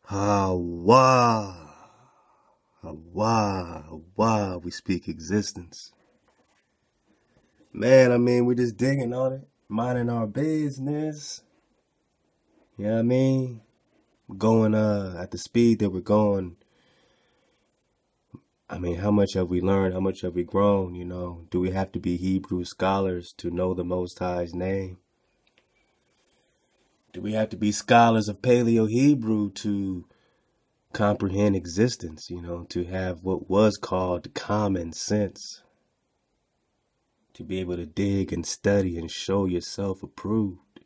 Hawa, Hawa, Hawa, we speak existence. Man, we're just digging on it, minding our business. You know what I mean? Going at the speed that we're going. How much have we learned? How much have we grown? Do we have to be Hebrew scholars to know the Most High's name? Do we have to be scholars of Paleo-Hebrew to comprehend existence, to have what was called common sense, to be able to dig and study and show yourself approved,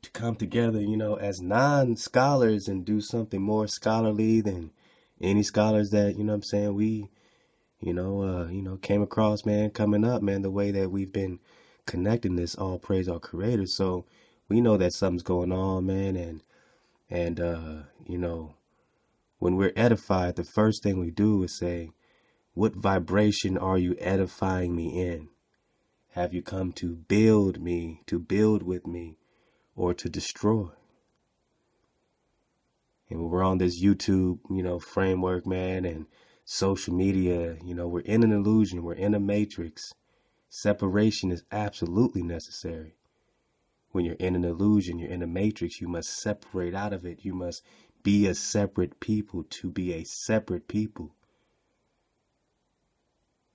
to come together, as non-scholars and do something more scholarly than any scholars that, we, came across, man, coming up, man, the way that we've been connecting this, all praise our Creator. So we know that something's going on, man, and when we're edified, the first thing we do is say, what vibration are you edifying me in? Have you come to build me, to build with me, or to destroy? And when we're on this YouTube, framework, man, and social media, we're in an illusion, we're in a matrix. Separation is absolutely necessary. When you're in an illusion, you're in a matrix, you must separate out of it. You must be a separate people to be a separate people.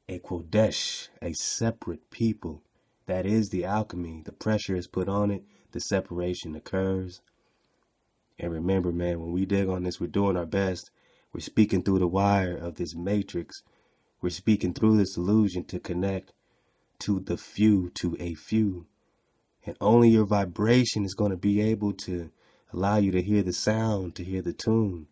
A Kodesh, a separate people. That is the alchemy. The pressure is put on it. The separation occurs. And remember, man, when we dig on this, we're doing our best. We're speaking through the wire of this matrix. We're speaking through this illusion to connect to the few, to a few. And only your vibration is going to be able to allow you to hear the sound, to hear the tune.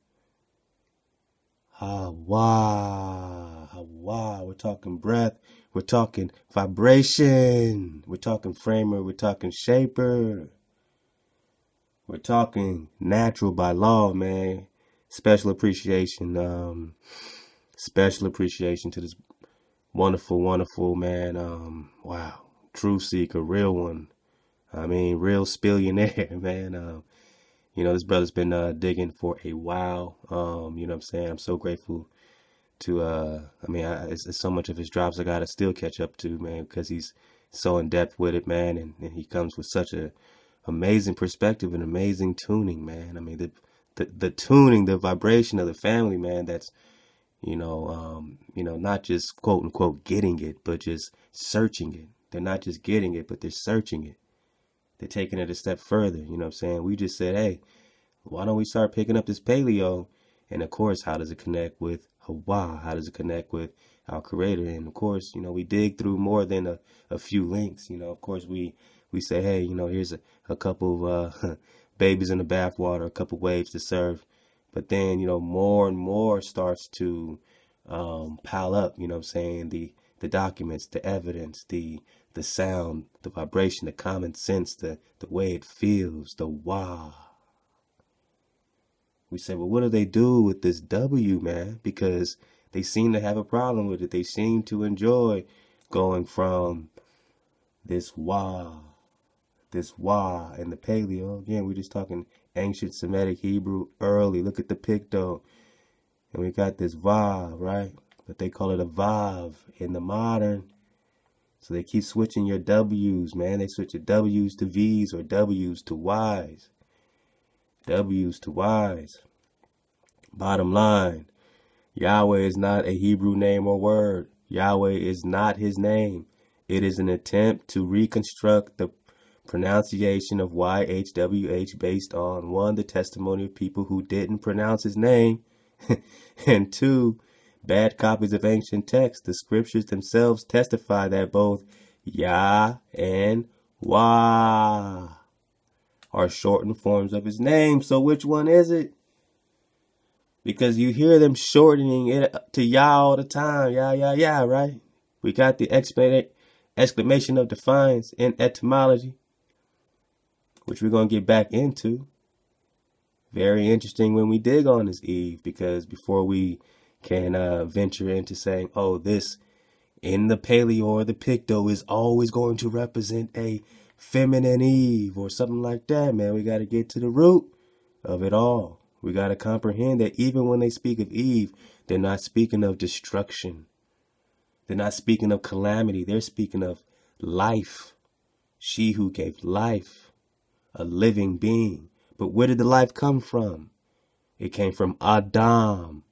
Hawa, Hawa. We're talking breath. We're talking vibration. We're talking framer. We're talking shaper. We're talking natural by law, man. Special appreciation to this wonderful, wonderful man. Wow. True seeker, real one. Real spillionaire, man. This brother's been digging for a while. I'm so grateful to, it's so much of his drops I gotta still catch up to, man, because he's so in depth with it, man, and he comes with such a amazing perspective and amazing tuning, man. The tuning, the vibration of the family, man, that's, not just quote unquote getting it, but just searching it. They're not just getting it, but they're searching it. They're taking it a step further, We just said, hey, why don't we start picking up this paleo? And of course, how does it connect with Hawa? How does it connect with our Creator? And of course, we dig through more than a few links. Of course, we say, hey, here's a couple of babies in the bathwater, a couple waves to surf. But then, more and more starts to pile up, the documents, the evidence, the sound, the vibration, the common sense, the way it feels, the wah. We say, well, what do they do with this W, man? Because they seem to have a problem with it. They seem to enjoy going from this wah, and the paleo. Again, we're just talking ancient Semitic Hebrew early. Look at the picto. And we got this vav, right? But they call it a vav in the modern. So they keep switching your W's, man. They switch your W's to V's or W's to Y's. W's to Y's. Bottom line, Yahweh is not a Hebrew name or word. Yahweh is not his name. It is an attempt to reconstruct the pronunciation of YHWH based on, 1, the testimony of people who didn't pronounce his name, and 2, bad copies of ancient texts. The scriptures themselves testify that both Yah and Wah are shortened forms of his name. So which one is it? Because you hear them shortening it to Yah all the time. Yah, right? We got the exclamation of defiance in etymology, which we're going to get back into. Very interesting when we dig on this Eve, because before we can venture into saying, oh, this in the paleo or the picto is always going to represent a feminine Eve or something like that, man. We got to get to the root of it all. We got to comprehend that even when they speak of Eve, they're not speaking of destruction. They're not speaking of calamity. They're speaking of life. She who gave life, a living being. But where did the life come from? It came from Adam.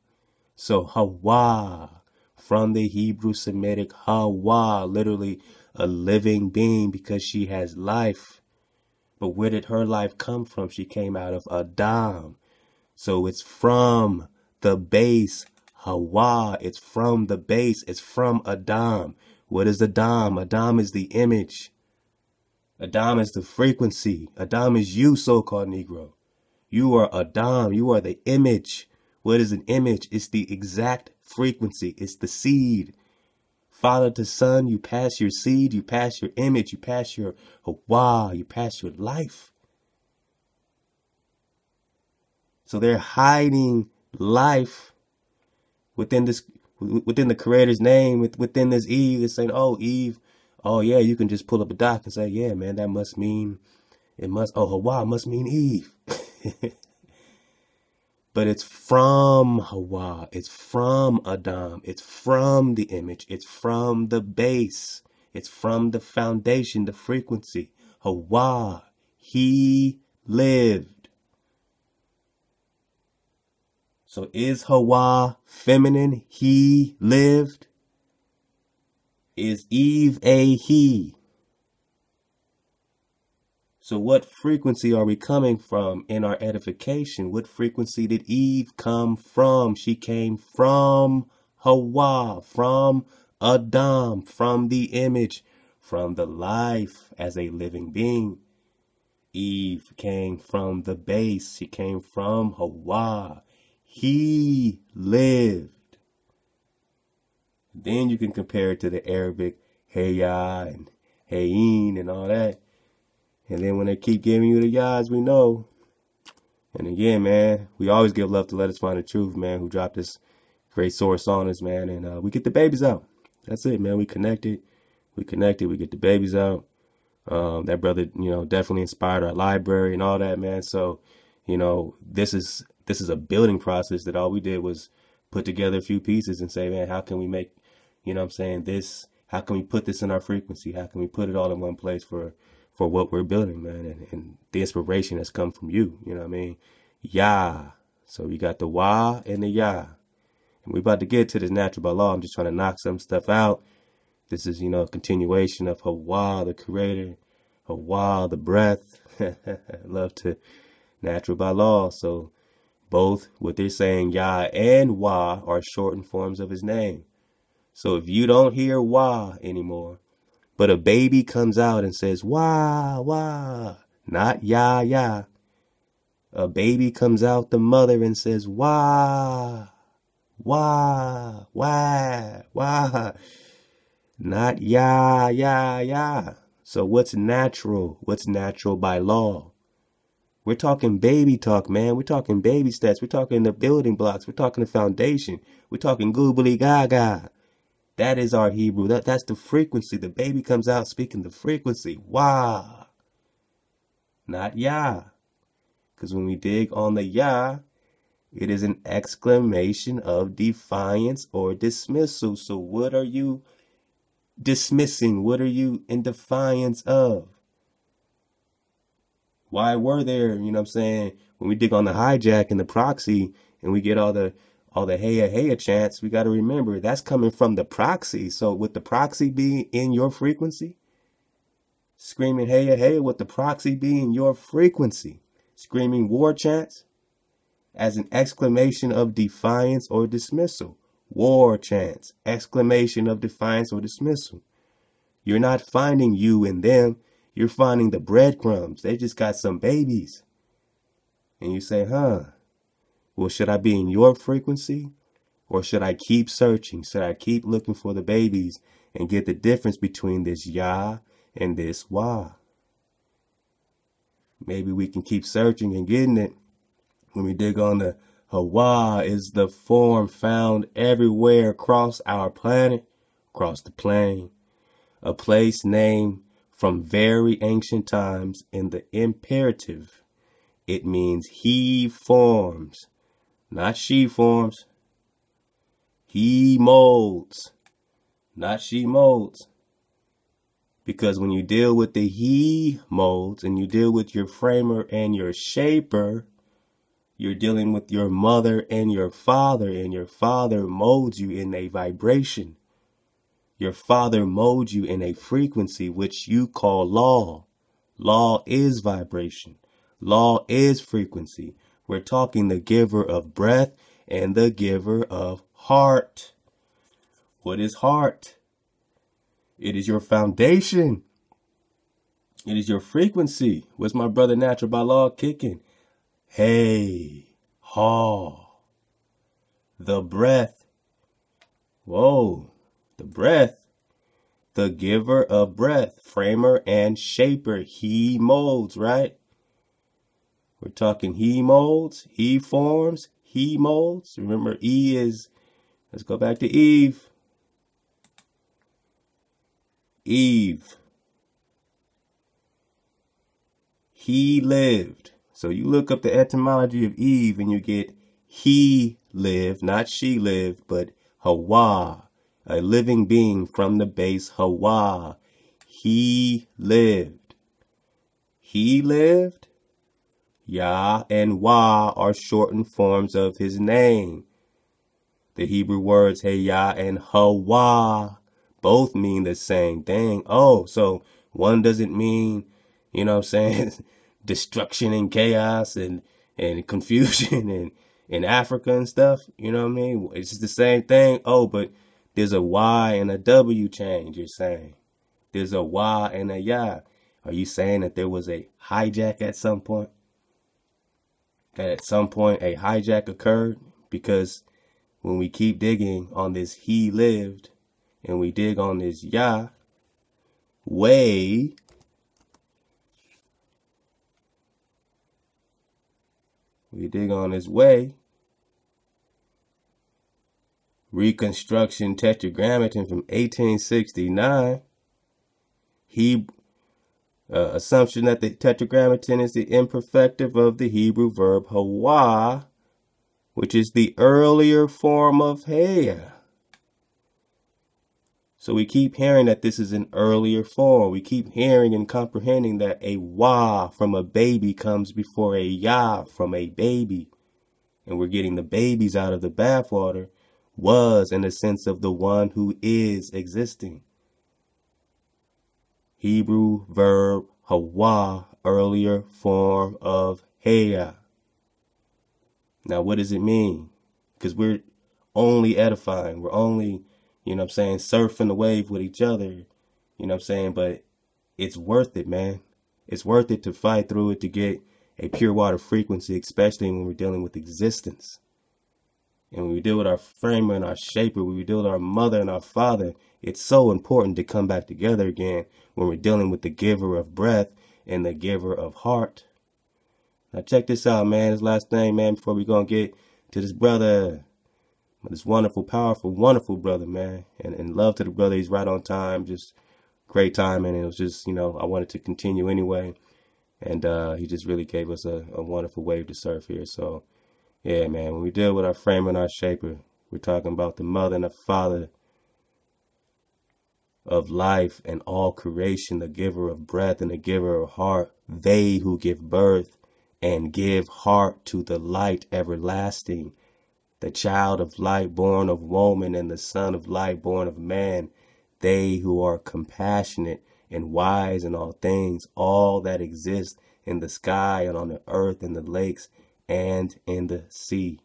So Hawa, from the Hebrew Semitic Hawa, literally a living being because she has life. But where did her life come from? She came out of Adam. So it's from the base, Hawa. It's from the base. It's from Adam. What is Adam? Adam is the image. Adam is the frequency. Adam is you, so-called Negro. You are Adam. You are the image. What is an image? It's the exact frequency. It's the seed. Father to son, you pass your seed, you pass your image, you pass your Hawa, you pass your life. So they're hiding life within the Creator's name, within this Eve. They're saying, oh, Eve, oh yeah, you can just pull up a doc and say, yeah, man, that must mean, Hawa must mean Eve. But it's from Hawa, it's from Adam, it's from the image, it's from the base, it's from the foundation, the frequency. Hawa, he lived. So is Hawa feminine? He lived. Is Eve a he? So what frequency are we coming from in our edification? What frequency did Eve come from? She came from Hawa, from Adam, from the image, from the life as a living being. Eve came from the base. She came from Hawa. He lived. Then you can compare it to the Arabic Haya and Hayin and all that. And then when they keep giving you the yas, we know. And again, man, we always give love to Let Us Find the Truth, man, who dropped this great source on us, man. And we get the babies out. That's it, man. We connected. We get the babies out. That brother, definitely inspired our library and all that, man. So, this is a building process that all we did was put together a few pieces and say, man, how can we make, this, how can we put this in our frequency? How can we put it all in one place for what we're building, man? And the inspiration has come from you, you know what I mean? Yah. So we got the Wa and the Yah. And we're about to get to this natural by law. I'm just trying to knock some stuff out. This is, a continuation of Hawa, the creator, Hawa, the breath. Love to natural by law. So both what they're saying, Yah and Wa, are shortened forms of his name. So if you don't hear Wa anymore, but a baby comes out and says, Wah, wah, not Yah, Yah. A baby comes out the mother and says, Wah, wah, wah, wah, not Yah, Yah, Yah. So what's natural? What's natural by law? We're talking baby talk, man. We're talking baby steps. We're talking the building blocks. We're talking the foundation. We're talking googly gaga. That is our Hebrew. That's the frequency. The baby comes out speaking the frequency. Wah. Not Yah. Because when we dig on the Yah, it is an exclamation of defiance or dismissal. So what are you dismissing? What are you in defiance of? Why were there, when we dig on the hijack and the proxy and we get all the heya heya chants, we got to remember that's coming from the proxy. So would the proxy be in your frequency? Screaming heya heya, would the proxy be in your frequency? Screaming war chants as an exclamation of defiance or dismissal. War chants, exclamation of defiance or dismissal. You're not finding you in them. You're finding the breadcrumbs. They just got some babies. And you say, well, should I be in your frequency? Or should I keep searching? Should I keep looking for the babies and get the difference between this Yah and this Wa? Maybe we can keep searching and getting it. When we dig on the Hawa is the form found everywhere across our planet, across the plane. A place named from very ancient times in the imperative It means he forms, not she forms. He molds, not she molds. Because when you deal with the he molds and you deal with your framer and your shaper, you're dealing with your mother and your father molds you in a vibration. Your father molds you in a frequency which you call law. Law is vibration. Law is frequency. We're talking the giver of breath and the giver of heart. What is heart? It is your foundation. It is your frequency. What's my brother Natural by Law kicking? Hey, ha. The breath. Whoa, the breath. The giver of breath, framer and shaper. He molds, right? We're talking he molds, he forms, he molds. Remember, E is, let's go back to Eve. Eve. He lived. So you look up the etymology of Eve and you get he lived, not she lived, but Hawa, a living being from the base Hawa. He lived. He lived. Yah and Wah are shortened forms of his name. The Hebrew words Hey-Yah and Hawa both mean the same thing. Oh, so one doesn't mean, you know what I'm saying, destruction and chaos and confusion in Africa and stuff. You know what I mean? It's just the same thing. Oh, but there's a Y and a W change, you're saying. There's a Y and a Yah. Are you saying that there was a hijack at some point? That at some point a hijack occurred? Because when we keep digging on this he lived and we dig on this Yah way, we dig on this way, Reconstruction Tetragrammaton from 1869, assumption that the Tetragrammaton is the imperfective of the Hebrew verb Hawa, which is the earlier form of Heya. So we keep hearing that this is an earlier form. We keep hearing and comprehending that a Wa from a baby comes before a Ya from a baby. And we're getting the babies out of the bathwater. Was in the sense of the one who is existing. Hebrew verb Hawa, earlier form of Heya. Now, what does it mean? Because we're only edifying. We're only, you know what I'm saying, surfing the wave with each other. You know what I'm saying? But it's worth it, man. It's worth it to fight through it to get a pure water frequency, especially when we're dealing with existence. And when we deal with our framer and our shaper, when we deal with our mother and our father, it's so important to come back together again when we're dealing with the giver of breath and the giver of heart. Now check this out, man. This last thing, man, before we gonna get to this brother, this wonderful, powerful, wonderful brother, man. And love to the brother. He's right on time. Just great time. And it was just, you know, I wanted to continue anyway. And he just really gave us a wonderful wave to surf here. So, yeah, man, when we deal with our framer and our shaper, we're talking about the mother and the father of life and all creation, the giver of breath and the giver of heart, they who give birth and give heart to the light everlasting, the child of light born of woman and the son of light born of man, they who are compassionate and wise in all things, all that exist in the sky and on the earth and the lakes and in the sea.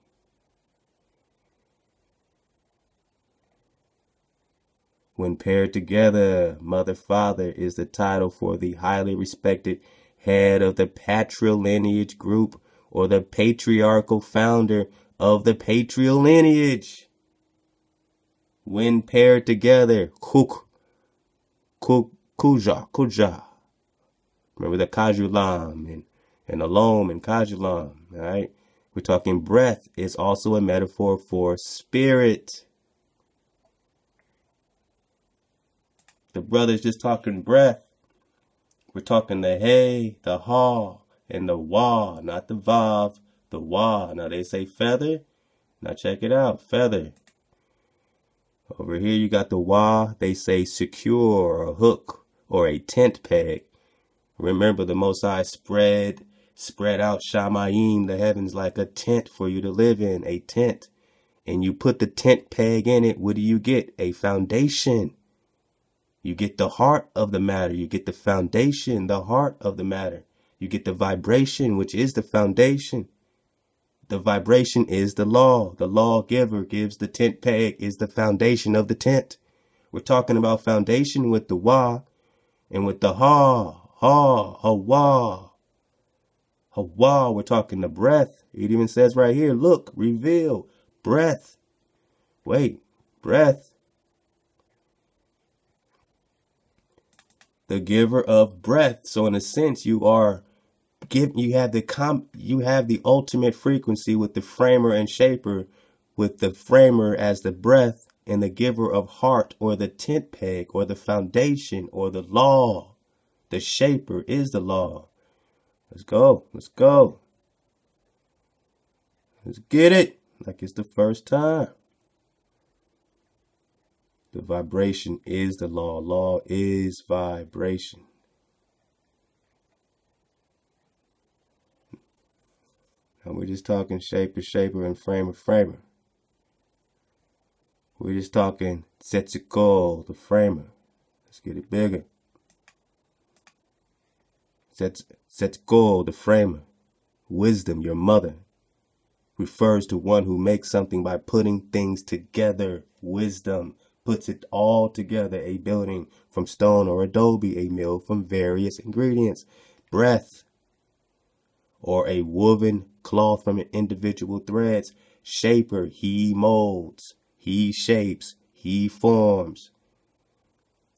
When paired together, mother-father is the title for the highly respected head of the patrilineage group or the patriarchal founder of the patrilineage. When paired together, kuja. Remember the kajulam and alom and kajulam, all right? We're talking breath is also a metaphor for spirit. The brother's just talking breath. We're talking the hey, the ha, and the Wa, not the Vav, the Wa. Now they say feather. Now check it out, feather. Over here you got the Wa, they say secure or a hook or a tent peg. Remember the Most High spread out Shamayim, the heavens, like a tent for you to live in, a tent. And you put the tent peg in it, what do you get? A foundation. You get the heart of the matter. You get the foundation, the heart of the matter. You get the vibration, which is the foundation. The vibration is the law. The lawgiver gives the tent peg, is the foundation of the tent. We're talking about foundation with the Wa and with the Hawa. Hawa, we're talking the breath. It even says right here, look, reveal, breath. Wait, breath. The giver of breath. So in a sense, you have the ultimate frequency with the framer and shaper, with the framer as the breath and the giver of heart or the tent peg or the foundation or the law. The shaper is the law. Let's go. Let's go. Let's get it like it's the first time. The vibration is the law. Law is vibration. Now we're just talking shaper, and framer. We're just talking Cuzco, the framer. Let's get it bigger. Cuzco, the framer. Wisdom, your mother, refers to one who makes something by putting things together. Wisdom puts it all together, a building from stone or adobe, a mill from various ingredients. Breath, or a woven cloth from individual threads. Shaper, he molds, he shapes, he forms.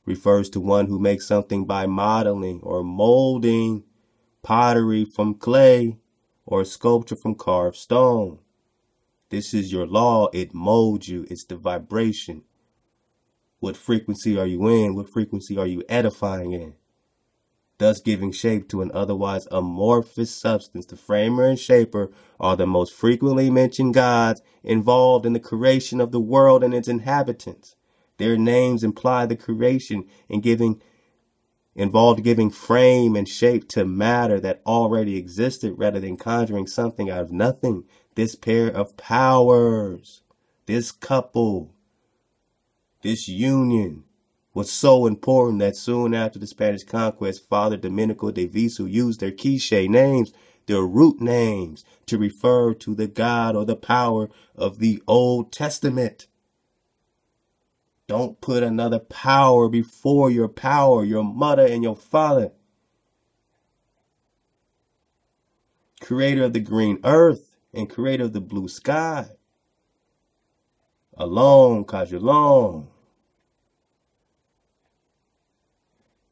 Refers to one who makes something by modeling or molding, pottery from clay or sculpture from carved stone. This is your law. It molds you. It's the vibration. What frequency are you in? What frequency are you edifying in? Thus giving shape to an otherwise amorphous substance. The framer and shaper are the most frequently mentioned gods involved in the creation of the world and its inhabitants. Their names imply the creation and involved giving frame and shape to matter that already existed rather than conjuring something out of nothing. This pair of powers, this couple, this union was so important that soon after the Spanish conquest, Father Domenico de Visu used their quiche names, their root names, to refer to the God or the power of the Old Testament. Don't put another power before your power, your mother and your father. Creator of the green earth and creator of the blue sky. Alone, Kajulon.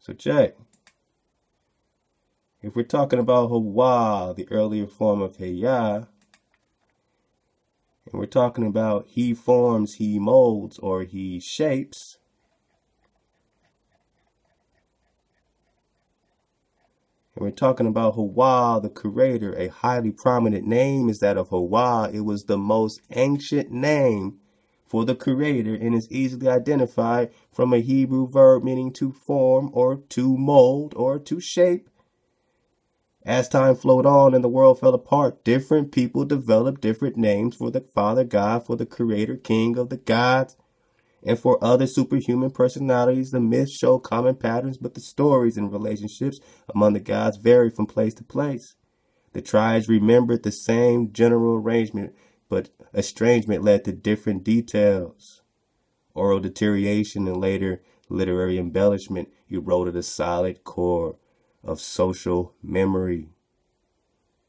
So check. If we're talking about Hawa, the earlier form of Heya, and we're talking about he forms, he molds, or he shapes, and we're talking about Hawa, the creator, a highly prominent name is that of Hawa. It was the most ancient name for the creator and is easily identified from a Hebrew verb meaning to form or to mold or to shape. As time flowed on and the world fell apart, different people developed different names for the Father God, for the creator, king of the gods, and for other superhuman personalities. The myths show common patterns, but the stories and relationships among the gods vary from place to place. The tribes remembered the same general arrangement, but estrangement led to different details. Oral deterioration and later literary embellishment eroded a solid core of social memory.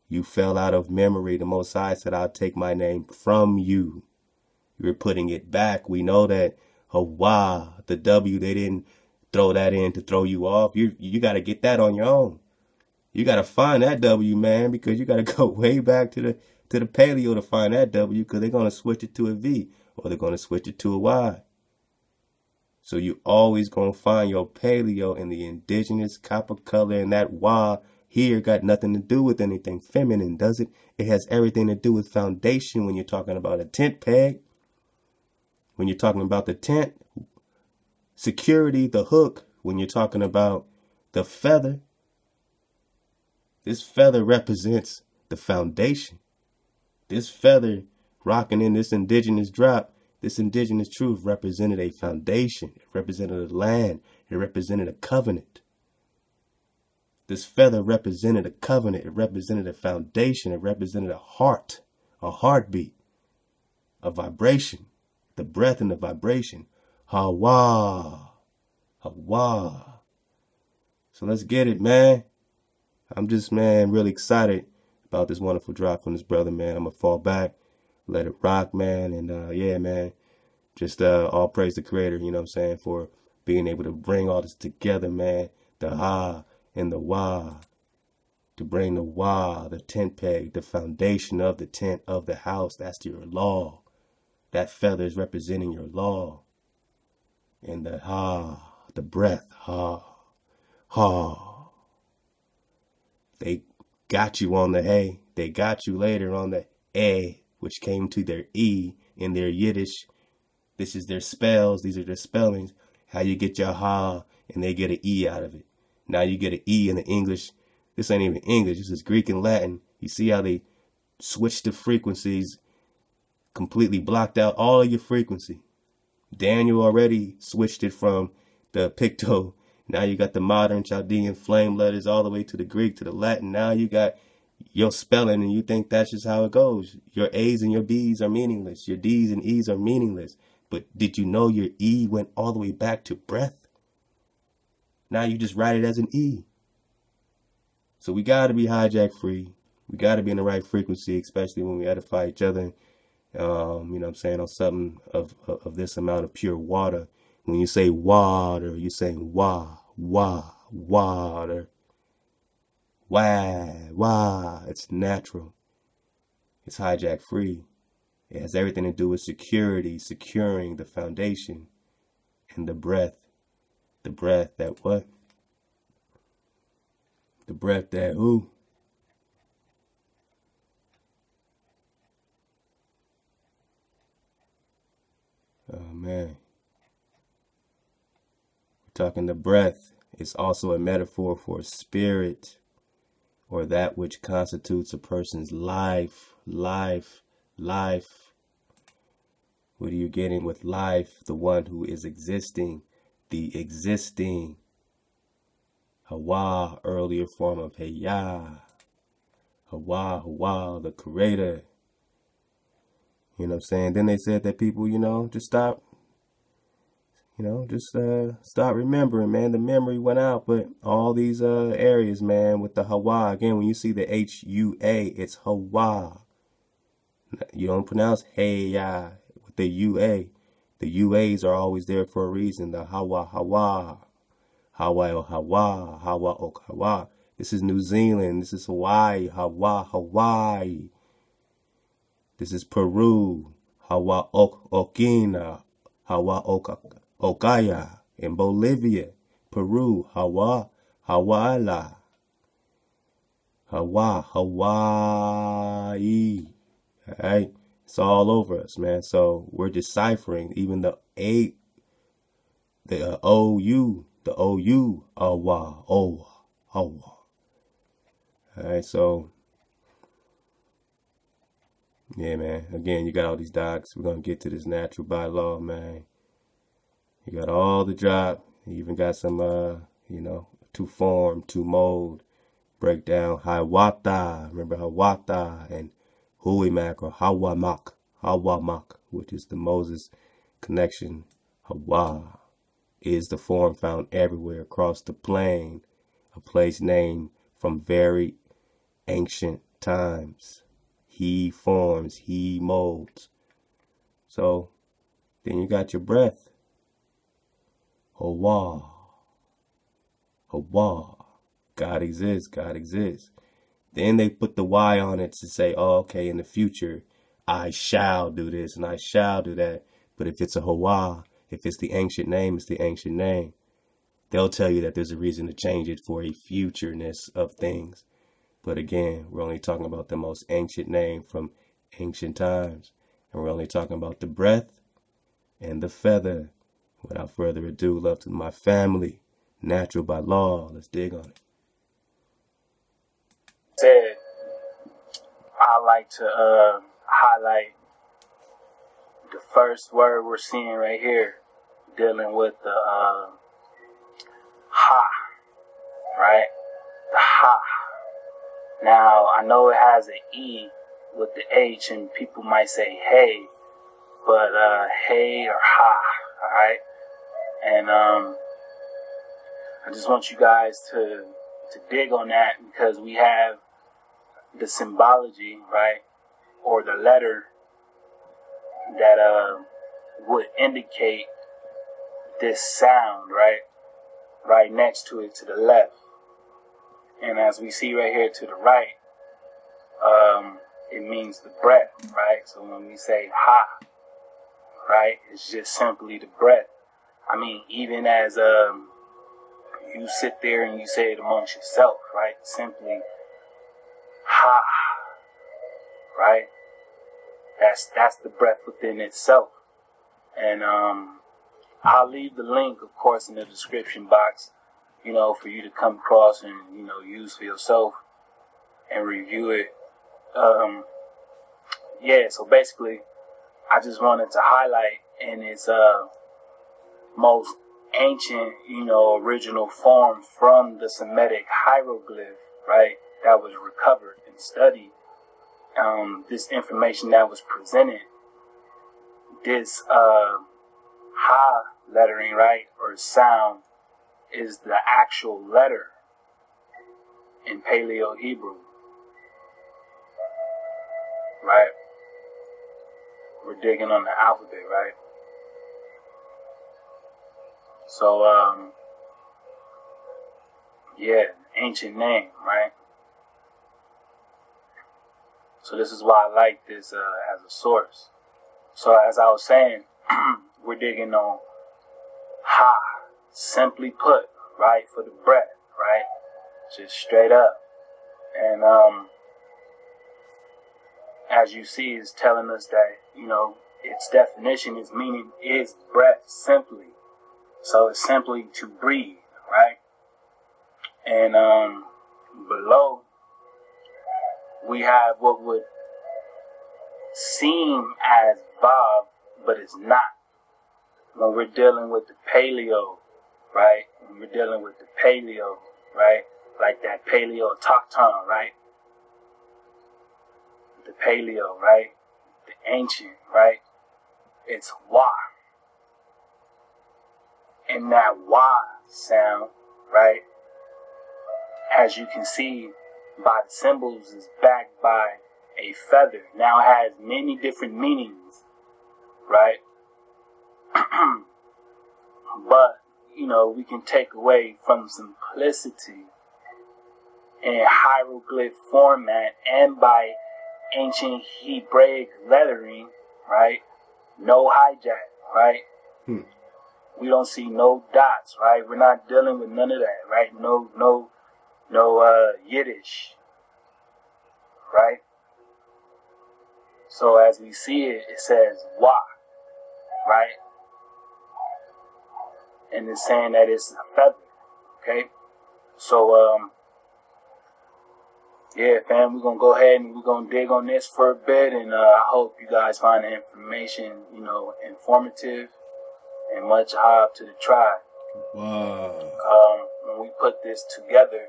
You fell out of memory. The Most High said, I'll take my name from you. You're putting it back. We know that Hawa, the W, they didn't throw that in to throw you off. You got to get that on your own. You got to find that W, man, because you got to go way back to the paleo to find that W, because they're going to switch it to a V or they're going to switch it to a Y. So you always going to find your paleo in the indigenous copper color, and that Y here got nothing to do with anything feminine, does it? It has everything to do with foundation when you're talking about a tent peg. When you're talking about the tent, security, the hook, when you're talking about the feather, this feather represents the foundation. This feather rocking in this indigenous drop, this indigenous truth represented a foundation. It represented a land. It represented a covenant. This feather represented a covenant. It represented a foundation. It represented a heart, a heartbeat, a vibration, the breath and the vibration. Hawa. Hawa. So let's get it, man. I'm just, man, really excited about this wonderful drop from this brother, man. I'm going to fall back, let it rock, man. And, yeah, man, just all praise the creator, you know what I'm saying, for being able to bring all this together, man. The ha and the wa. To bring the wa, the tent peg, the foundation of the tent of the house. That's your law. That feather is representing your law. And the ha, the breath, ha, ha. They got you on the hey. They got you later on the a, which came to their e in their Yiddish. This is their spells. These are their spellings. How you get your ha, and they get an e out of it. Now you get an e in the English. This ain't even English. This is Greek and Latin. You see how they switched the frequencies, completely blocked out all of your frequency. Daniel already switched it from the Picto. Now you got the modern Chaldean flame letters all the way to the Greek, to the Latin. Now you got your spelling, and you think that's just how it goes. Your A's and your B's are meaningless. Your D's and E's are meaningless. But did you know your E went all the way back to breath? Now you just write it as an E. So we got to be hijack free. We got to be in the right frequency, especially when we edify each other. You know what I'm saying, on something of this amount of pure water. When you say water, you're saying water. Wah. It's natural. It's hijack free. It has everything to do with security, securing the foundation, and the breath. The breath that what? The breath that who? Oh, man. We're talking the breath. It's also a metaphor for spirit, or that which constitutes a person's life. What are you getting with life? The one who is existing, the existing. Hawa, earlier form of Heya. Hawa, the creator. You know what I'm saying? Then they said that people, just stop, stop remembering, man. The memory went out, but all these areas, man, with the Hawa, again, when you see the H-U-A, it's Hawa. You don't pronounce Heya with the U-A. The U-A's are always there for a reason. The Hawa. Hawa. This is New Zealand. This is Hawaii. Hawaii. This is Peru. Hawa Okina. Hawa Okaya. In Bolivia. Peru. Hawala. Hawaii. All right. It's all over us, man. So we're deciphering even the A, the O-U, Hawa. All right. So, yeah, man. Again, you got all these docs. We're going to get to this natural by law, man. You got all the drop. You even got some, to form, to mold, break down Hiawatha. Remember Hiawatha and Huimak or Hawamak, which is the Moses connection. Hawa is the form found everywhere across the plain, a place named from very ancient times. He forms, he molds. So then you got your breath. Hawa. God exists. Then they put the Y on it to say, oh, okay, in the future, I shall do this and I shall do that. But if it's a Hawa, if it's the ancient name, it's the ancient name. they'll tell you that there's a reason to change it for a futureness of things. But again, we're only talking about the most ancient name from ancient times. And we're only talking about the breath and the feather. Without further ado, love to my family. Natural by law. Let's dig on it. Said, I like to highlight the first word we're seeing right here, dealing with the ha, right? The ha. Now, I know it has an E with the H, and people might say hey, but hey or ha, alright? And I just want you guys to dig on that, because we have the symbology, right, or the letter that would indicate this sound, right next to it to the left. And as we see right here to the right, it means the breath, right? So when we say ha, right, it's just simply the breath. I mean, even as you sit there and you say it amongst yourself, right? Simply ha, right? That's the breath within itself. And I'll leave the link, of course, in the description box, you know, for you to come across and, you know, use for yourself and review it. Yeah, so basically, I just wanted to highlight in its most ancient, you know, original form from the Semitic hieroglyph, right, that was recovered and studied. This information that was presented, this ha lettering, right, or sound, is the actual letter in Paleo Hebrew, right? We're digging on the alphabet, right? So, yeah, ancient name, right? So this is why I like this as a source. So as I was saying, we're digging on ha, simply put, right, for the breath, right? Just straight up. And as you see, it's telling us that, you know, its definition, its meaning is breath simply. So it's simply to breathe, right? And below, we have what would seem as vav, but it's not. When we're dealing with the paleo, right? When we're dealing with the paleo, right? Like that paleo tokton, right? The paleo, right? The ancient, right? It's wa. And that wa sound, right? As you can see by the symbols, is backed by a feather. Now it has many different meanings, right? But, you know, we can take away from simplicity in hieroglyph format and by ancient Hebraic lettering, right? No hijack, right? We don't see no dots, right? We're not dealing with none of that, right? No Yiddish, right? So as we see it, it says wa, right? And it's saying that it's a feather, okay? So, yeah, fam, we're going to go ahead and we're going to dig on this for a bit. And I hope you guys find the information, you know, informative. And much high to the tribe. Wow. When we put this together,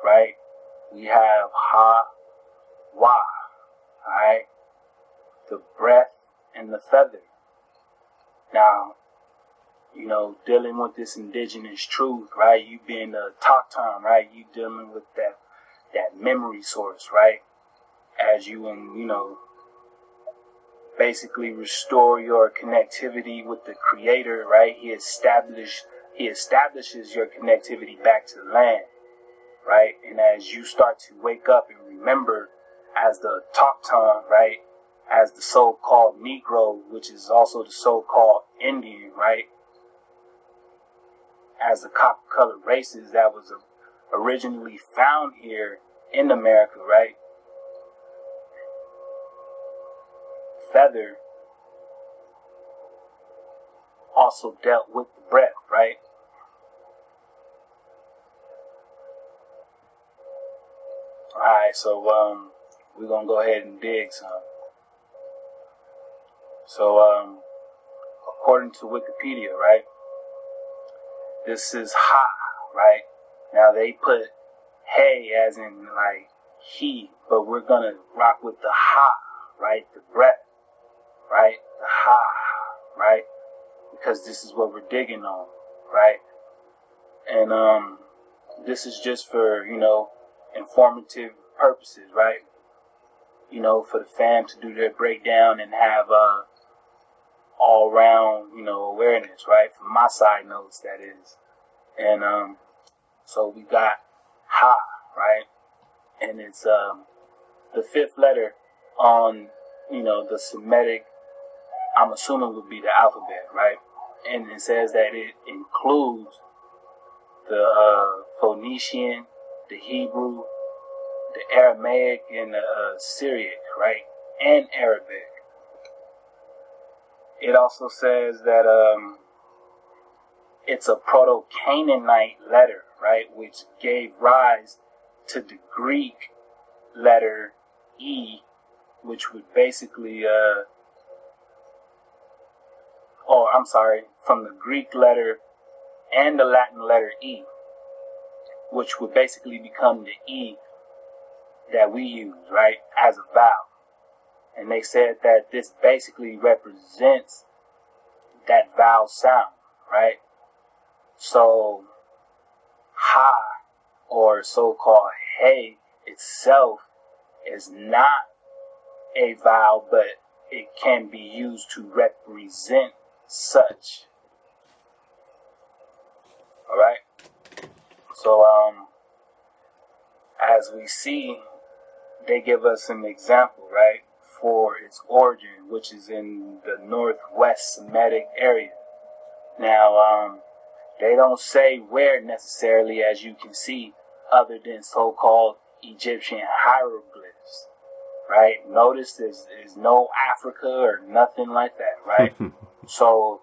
right, we have ha, wa, alright? The breath and the feather. Now, you know, dealing with this indigenous truth, right? You being the tokton, right? You dealing with that memory source, right? As you, you know, basically restore your connectivity with the Creator, right? He establishes your connectivity back to the land, right? And as you start to wake up and remember as the tokton, right? As the so-called Negro, which is also the so-called Indian, right? as the copper-colored races that was originally found here in America, right? Feather also dealt with the breath, right? Alright, so we're gonna go ahead and dig some. So according to Wikipedia, right, this is Ha, right? Now they put hey as in like he, but we're gonna rock with the Ha, right? The breath, right? The Ha, right? Because this is what we're digging on, right? And this is just for, you know, informative purposes, right? You know, for the fam to do their breakdown and have all round, you know, awareness, right? From my side notes, that is. And so we got Ha, right? And it's the fifth letter on, you know, the Semitic, I'm assuming would be the alphabet, right? And it says that it includes the Phoenician, the Hebrew, the Aramaic, and the Syriac, right? And Arabic. It also says that it's a Proto-Canaanite letter, right? Which gave rise to the Greek letter E, which would basically, from the Greek letter and the Latin letter E, which would basically become the E that we use, right, as a vowel. And they said that this basically represents that vowel sound, right? So, Ha, or so-called Hey itself, is not a vowel, but it can be used to represent such. Alright? So, as we see, they give us an example, right, for its origin, which is in the northwest Semitic area. Now, they don't say where necessarily, as you can see, other than so-called Egyptian hieroglyphs, right? Notice there's no Africa or nothing like that, right? So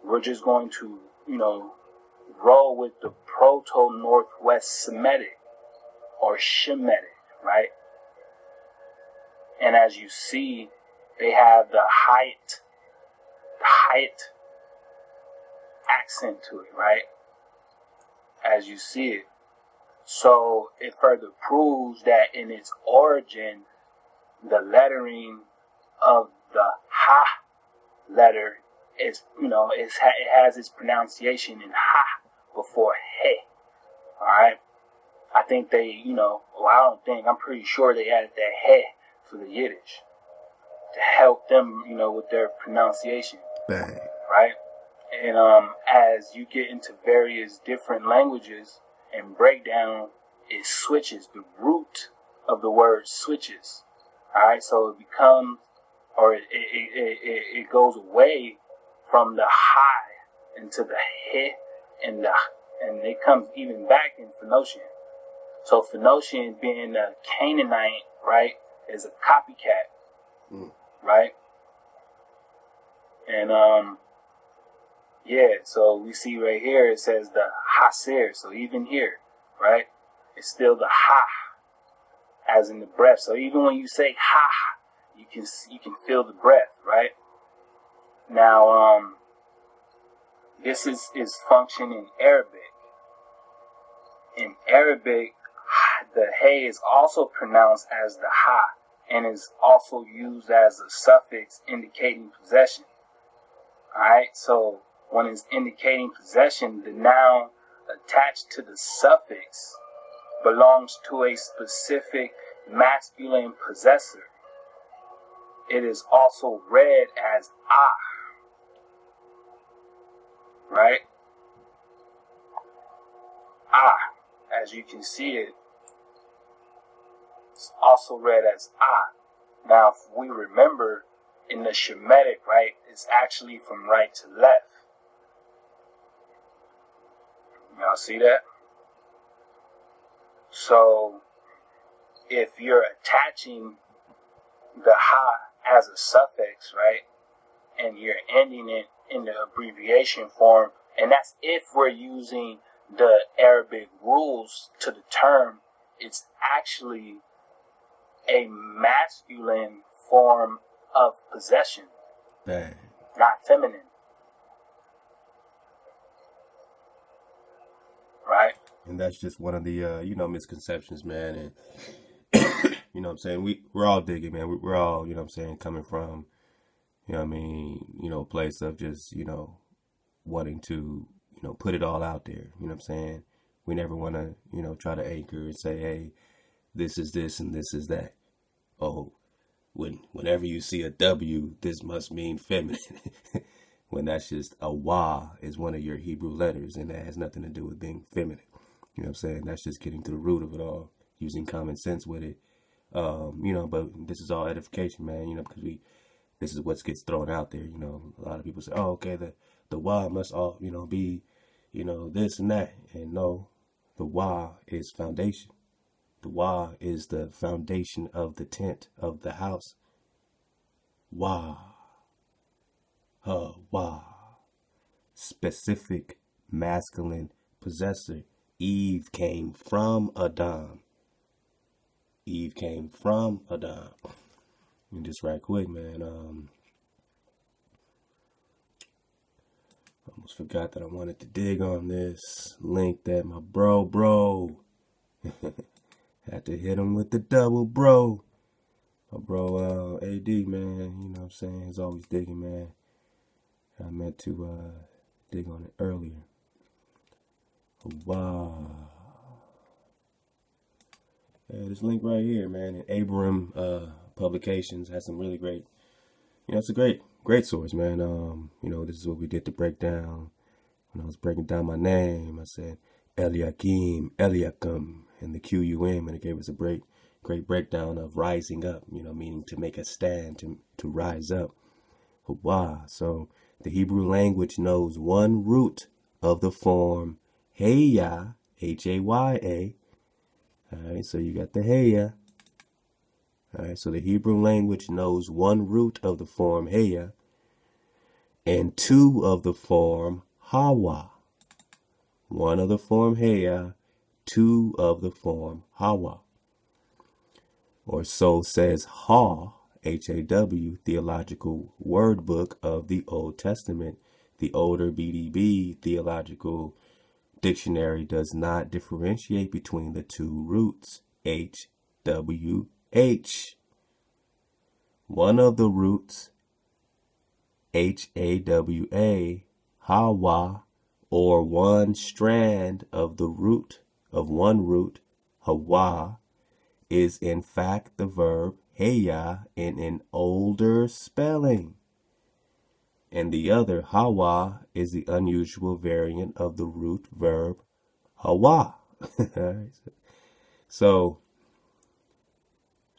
we're just going to, you know, roll with the Proto-Northwest Semitic or Shemitic, right? And as you see, they have the height accent to it, right? As you see it. So it further proves that in its origin, the lettering of the Ha letter is, you know, it has its pronunciation in Ha before He. Alright? I think they, you know, I'm pretty sure they added that He for the Yiddish to help them, you know, with their pronunciation. Bang. Right? And as you get into various different languages and breakdown, it switches. The root of the word switches. Alright, so it becomes, or it goes away from the high into the he, and it comes even back in Phoenician. So Phoenician, being a Canaanite, right, is a copycat, right? And yeah, so we see right here it says the hasir. So even here, right, it's still the ha, as in the breath. So even when you say ha, you can feel the breath, right? Now, this is function in Arabic. In Arabic, the hey is also pronounced as the ha, and is also used as a suffix indicating possession. Alright, so when it's indicating possession, the noun attached to the suffix belongs to a specific masculine possessor. It is also read as ah, right? Ah, as you can see it, it's also read as ah. Now, if we remember in the Shemitic, right, it's actually from right to left. Y'all see that? So if you're attaching the ha as a suffix, right, and you're ending it in the abbreviation form, and that's if we're using the Arabic rules to the term, it's actually a masculine form of possession, Bang. not feminine. Right? And that's just one of the, misconceptions, man. And, you know what I'm saying? We're all digging, man. We're all, you know what I'm saying, coming from, a place of just, wanting to, put it all out there. You know what I'm saying? We never want to, try to anchor and say, hey, this is this and this is that. Oh, whenever you see a W, this must mean feminine. When that's just a wa is one of your Hebrew letters, and that has nothing to do with being feminine. You know what I'm saying? That's just getting to the root of it all, using common sense with it. But this is all edification, man, because this is what gets thrown out there. A lot of people say, oh, okay, the wa must all, be, this and that. And no, the wa is foundation. The wa is the foundation of the tent of the house. Wa. Hawa. Specific masculine possessor. Eve came from Adam. Eve came from Adam. And just right quick, man. Almost forgot that I wanted to dig on this link that my bro. Had to hit him with the double, bro. My bro, AD, man. You know what I'm saying? He's always digging, man. I meant to dig on it earlier. Wow. Yeah, this link right here, man, in Abram Publications has some really great, it's a great source, man. This is what we did to break down. When I was breaking down my name, I said Eliakim, and the QUM, and it gave us a great breakdown of rising up, meaning to make a stand, to rise up. Hawa. So the Hebrew language knows one root of the form Haya, Haya. All right, so you got the Haya. All right, so the Hebrew language knows one root of the form Haya and two of the form Hawa. One of the form Haya, two of the form Hawa. Or so says Ha, Haw, Theological Word Book of the Old Testament. The older BDB Theological Dictionary does not differentiate between the two roots, HWH. One of the roots, HAWA, Hawa, or one strand of the root of one root, Hawa, is in fact the verb Haya in an older spelling. And the other, Hawa, is the unusual variant of the root verb Hawa. So,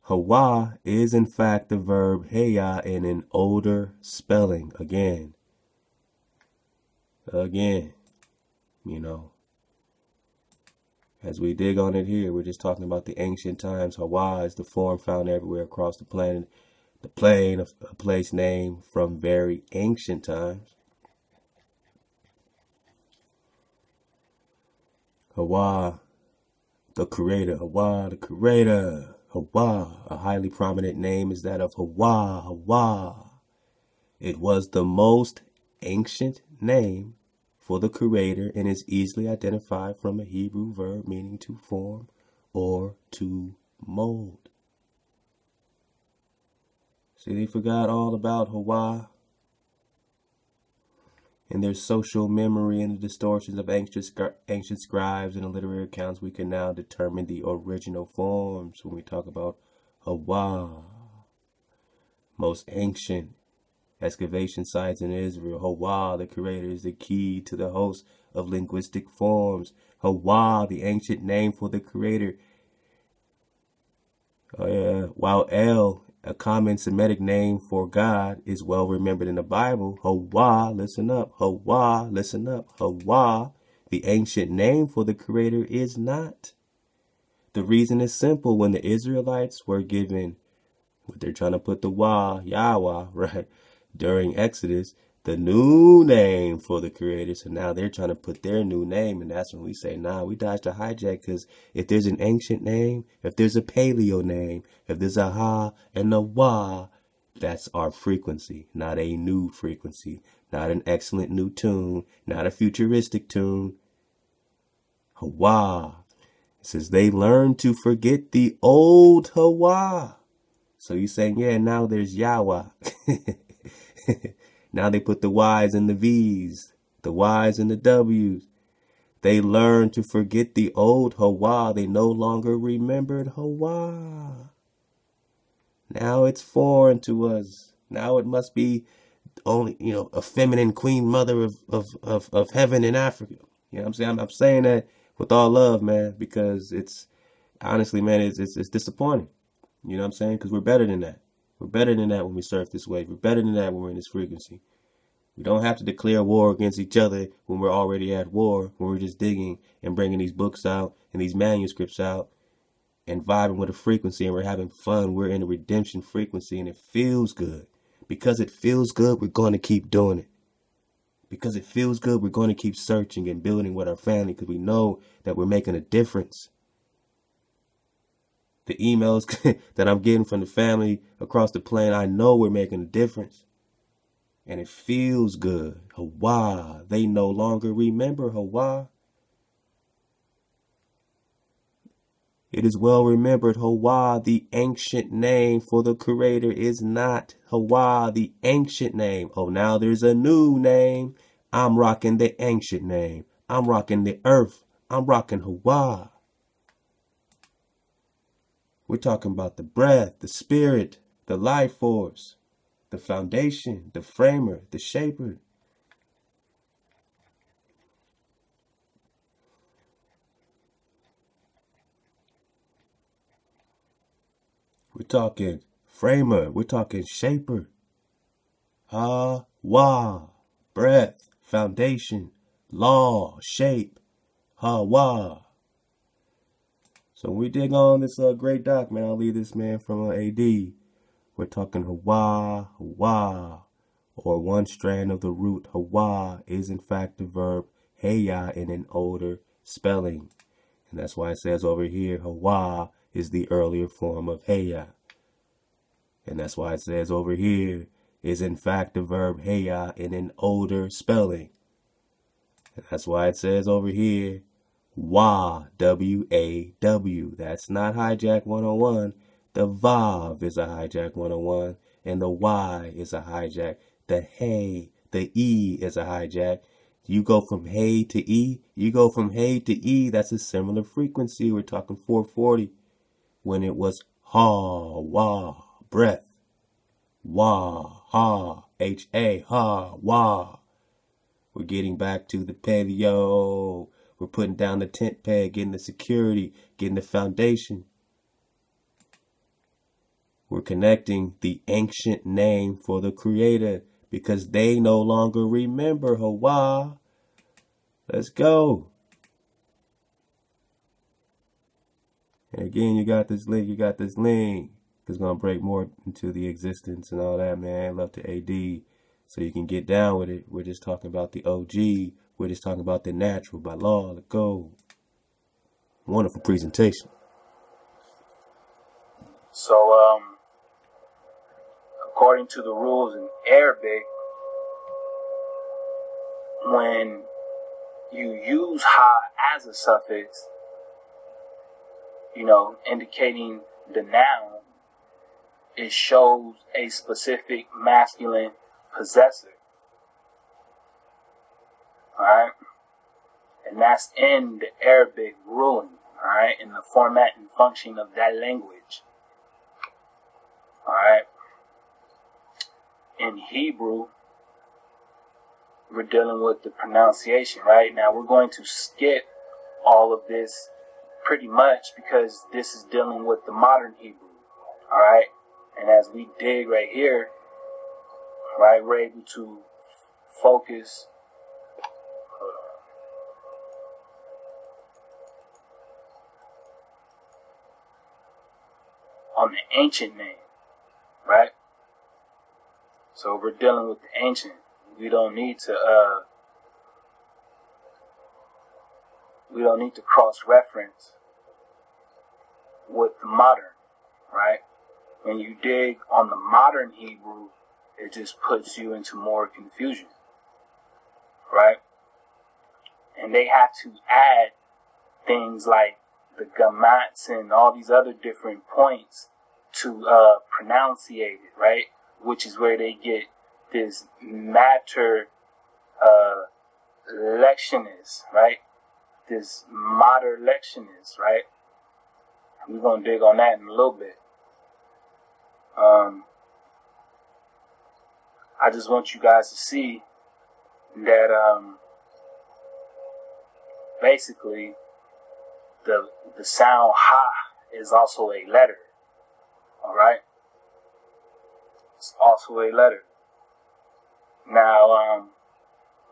Hawa is in fact the verb Haya in an older spelling. Again, as we dig on it here, we're just talking about the ancient times. Hawa is the form found everywhere across the planet. The plane of a place named from very ancient times. Hawa, the creator. Hawa, the creator. Hawa, a highly prominent name is that of Hawa. Hawa. It was the most ancient name for the creator and is easily identified from a Hebrew verb meaning to form or to mold. See, they forgot all about Hawa and their social memory and the distortions of ancient scribes and the literary accounts. We can now determine the original forms when we talk about Hawa. Most ancient excavation sites in Israel. Hawa, the creator, is the key to the host of linguistic forms. Hawa, the ancient name for the creator. While El, a common Semitic name for God, is well remembered in the Bible, Hawa, listen up. Hawa, listen up. Hawa the ancient name for the Creator is not. The reason is simple. When the Israelites were given what they're trying to put the Yahweh, right, during Exodus, the new name for the Creator. So now they're trying to put their new name, and that's when we say, nah, we dodged a hijack, because if there's an ancient name, if there's a paleo name, if there's a Ha and a Wa, that's our frequency, not a new frequency, not an excellent new tune, not a futuristic tune. Hawa. It says they learn to forget the old Hawa. So you're saying, yeah, now there's Yahweh. Now they put the Y's and the V's, the Y's and the W's. They learn to forget the old Hawa. They no longer remembered Hawa. Now it's foreign to us. Now it must be only, a feminine queen mother of heaven in Africa. You know what I'm saying? I'm saying that with all love, man, because it's honestly, man, it's disappointing. You know what I'm saying? Because we're better than that. We're better than that when we surf this wave. We're better than that when we're in this frequency. We don't have to declare war against each other when we're already at war, when we're just digging and bringing these books out and these manuscripts out and vibing with a frequency, and we're having fun. We're in a redemption frequency, and it feels good. Because it feels good, we're going to keep doing it. Because it feels good, we're going to keep searching and building with our family, because we know that we're making a difference. The emails that I'm getting from the family across the plain, I know we're making a difference. And it feels good. Hawa. They no longer remember Hawa. It is well remembered, Hawa, the ancient name for the Creator, is not Hawa, the ancient name. Oh, now there's a new name. I'm rocking the ancient name. I'm rocking the earth. I'm rocking Hawa. We're talking about the breath, the spirit, the life force, the foundation, the framer, the shaper. We're talking framer. We're talking shaper. Hawa. Breath, foundation, law, shape. Hawa. So when we dig on this great doc, man, I'll leave this man from AD. We're talking Hawa, Hawa, or one strand of the root Hawa is in fact the verb Heya in an older spelling. And that's why it says over here, Hawa is the earlier form of Heya. And that's why it says over here is in fact the verb Heya in an older spelling. And that's why it says over here, Wa, W-A-W. That's not hijack 101. The Vav is a hijack 101. And the Y is a hijack. The Hey, the E is a hijack. You go from Hey to E. You go from Hey to E. That's a similar frequency. We're talking 440. When it was Ha, Wa, breath. Wa, Ha, H-A, Ha, Wa. We're getting back to the paleo. We're putting down the tent peg, getting the security, getting the foundation. We're connecting the ancient name for the Creator because they no longer remember Hawa. Let's go. And again, you got this link. It's going to break more into the existence and all that, man. Love to AD. So you can get down with it. We're just talking about the OG. We're just talking about the natural by law. Let's go. Wonderful presentation. So, according to the rules in Arabic, when you use ha as a suffix, indicating the noun, it shows a specific masculine possessor. Alright? And that's in the Arabic ruling, alright? In the format and function of that language. Alright? In Hebrew, we're dealing with the pronunciation, right? Now we're going to skip all of this pretty much because this is dealing with the modern Hebrew. Alright? And as we dig right here, right, we're able to focus. on the ancient name, right? So we're dealing with the ancient. We don't need to cross-reference with the modern, right? When you dig on the modern Hebrew, it just puts you into more confusion, right? And they have to add things like the gammats and all these other different points to pronunciate it, right? Which is where they get this matter lectionist, right? This mater lectionist, right? We're going to dig on that in a little bit. I just want you guys to see that basically the sound ha is also a letter. Alright? It's also a letter. Now,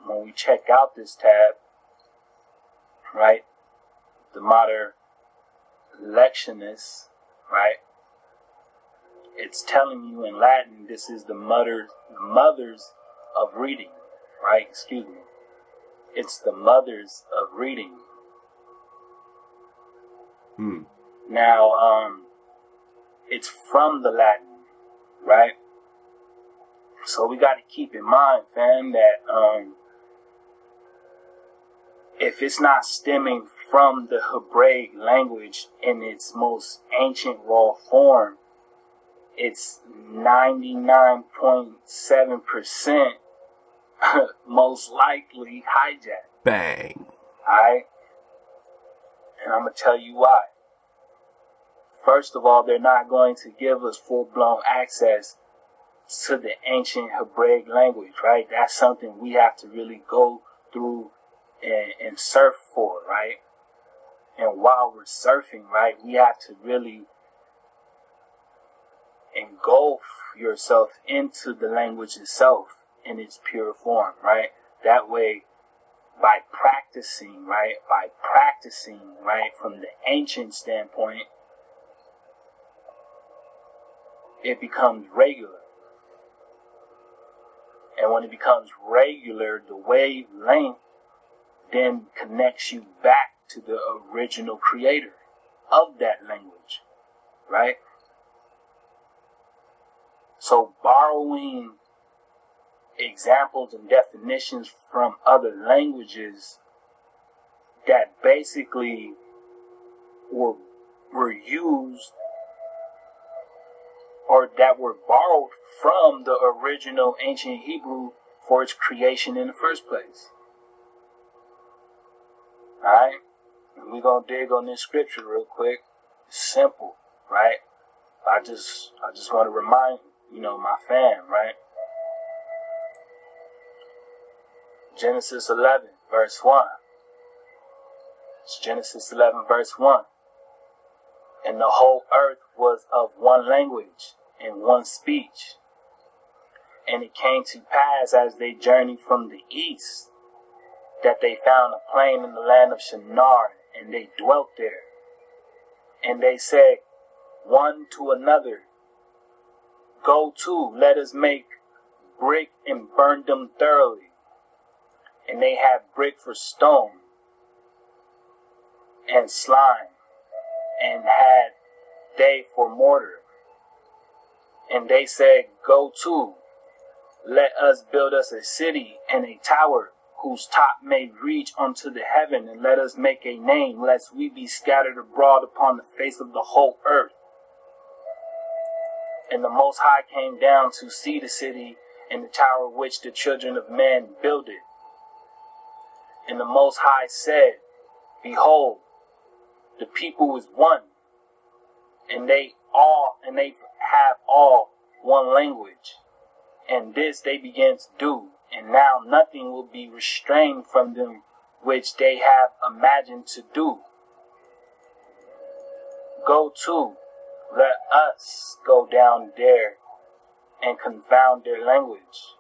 when we check out this tab, right, the mater lectionis, right, it's telling you in Latin this is the mothers of reading, right? Excuse me. It's the mothers of reading. Now, it's from the Latin, right? So we got to keep in mind, fam, that if it's not stemming from the Hebraic language in its most ancient raw form, it's 99.7% most likely hijacked. Bang. Alright? And I'm going to tell you why. First of all, they're not going to give us full-blown access to the ancient Hebraic language, right? That's something we have to really go through and surf for, right? And while we're surfing, right, we have to really engulf yourself into the language itself in its pure form, right? That way, by practicing, right, from the ancient standpoint, it becomes regular. And when it becomes regular, the wavelength then connects you back to the original creator of that language, right? So borrowing examples and definitions from other languages that basically were used or that were borrowed from the original ancient Hebrew for its creation in the first place. Alright? And we're going to dig on this scripture real quick. It's simple, right? I just want to remind, my fam, right? Genesis 11, verse 1. It's Genesis 11, verse 1. And the whole earth was of one language and one speech. And it came to pass as they journeyed from the east that they found a plain in the land of Shinar, and they dwelt there. And they said one to another, Go to, let us make brick and burn them thoroughly. And they had brick for stone and slime, and had they for mortar. And they said, Go to, let us build us a city and a tower, whose top may reach unto the heaven, and let us make a name, lest we be scattered abroad upon the face of the whole earth. And the Most High came down to see the city and the tower which the children of men builded. And the Most High said, Behold, the people is one, and they have all one language. And this they began to do, and now nothing will be restrained from them which they have imagined to do. Go to, let us go down there and confound their language,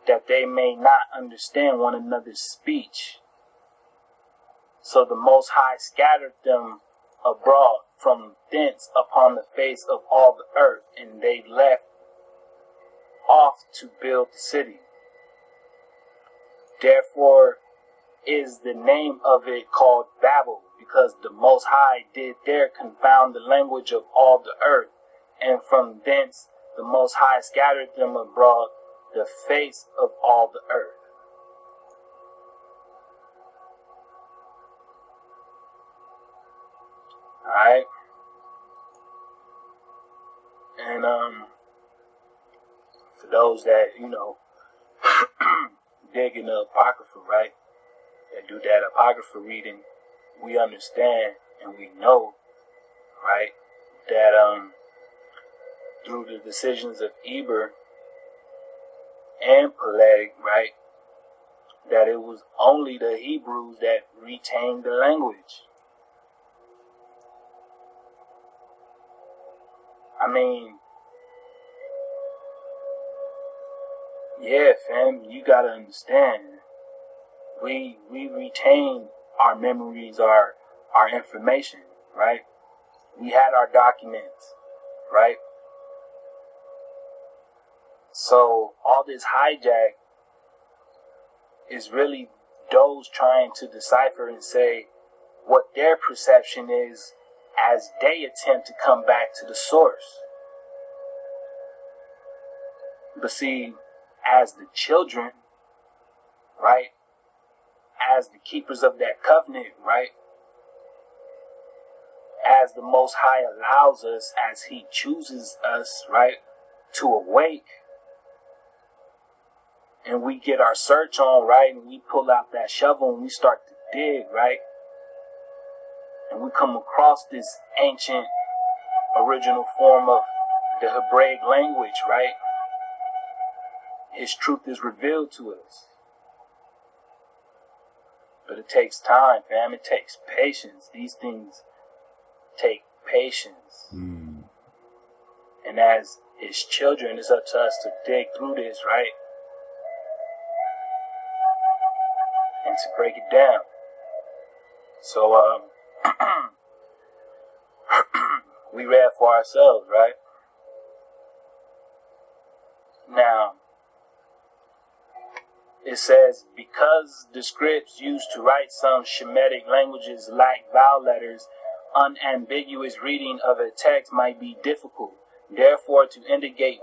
that they may not understand one another's speech. So the Most High scattered them abroad from thence upon the face of all the earth, and they left off to build the city. Therefore is the name of it called Babel, because the Most High did there confound the language of all the earth, and from thence the Most High scattered them abroad the face of all the earth. Alright? And for those that, dig in the Apocrypha, right? That do that Apocrypha reading, we understand and we know, right, that through the decisions of Eber and Peleg, right, that it was only the Hebrews that retained the language. I mean, yeah, fam, you gotta understand. We retain our memories, our information, right? We had our documents, right? So all this hijack is really those trying to decipher and say what their perception is as they attempt to come back to the source. But see, as the children, right, as the keepers of that covenant, right, as the Most High allows us, as He chooses us, right, to awake, and we get our search on, right, and we pull out that shovel and we start to dig, right, and we come across this ancient original form of the Hebraic language, right, His truth is revealed to us. But it takes time, fam. It takes patience. These things take patience. And as His children, it's up to us to dig through this, right? And to break it down. So, we read for ourselves, right? Now, it says, because the scripts used to write some Shemitic languages lack vowel letters, unambiguous reading of a text might be difficult. Therefore, to indicate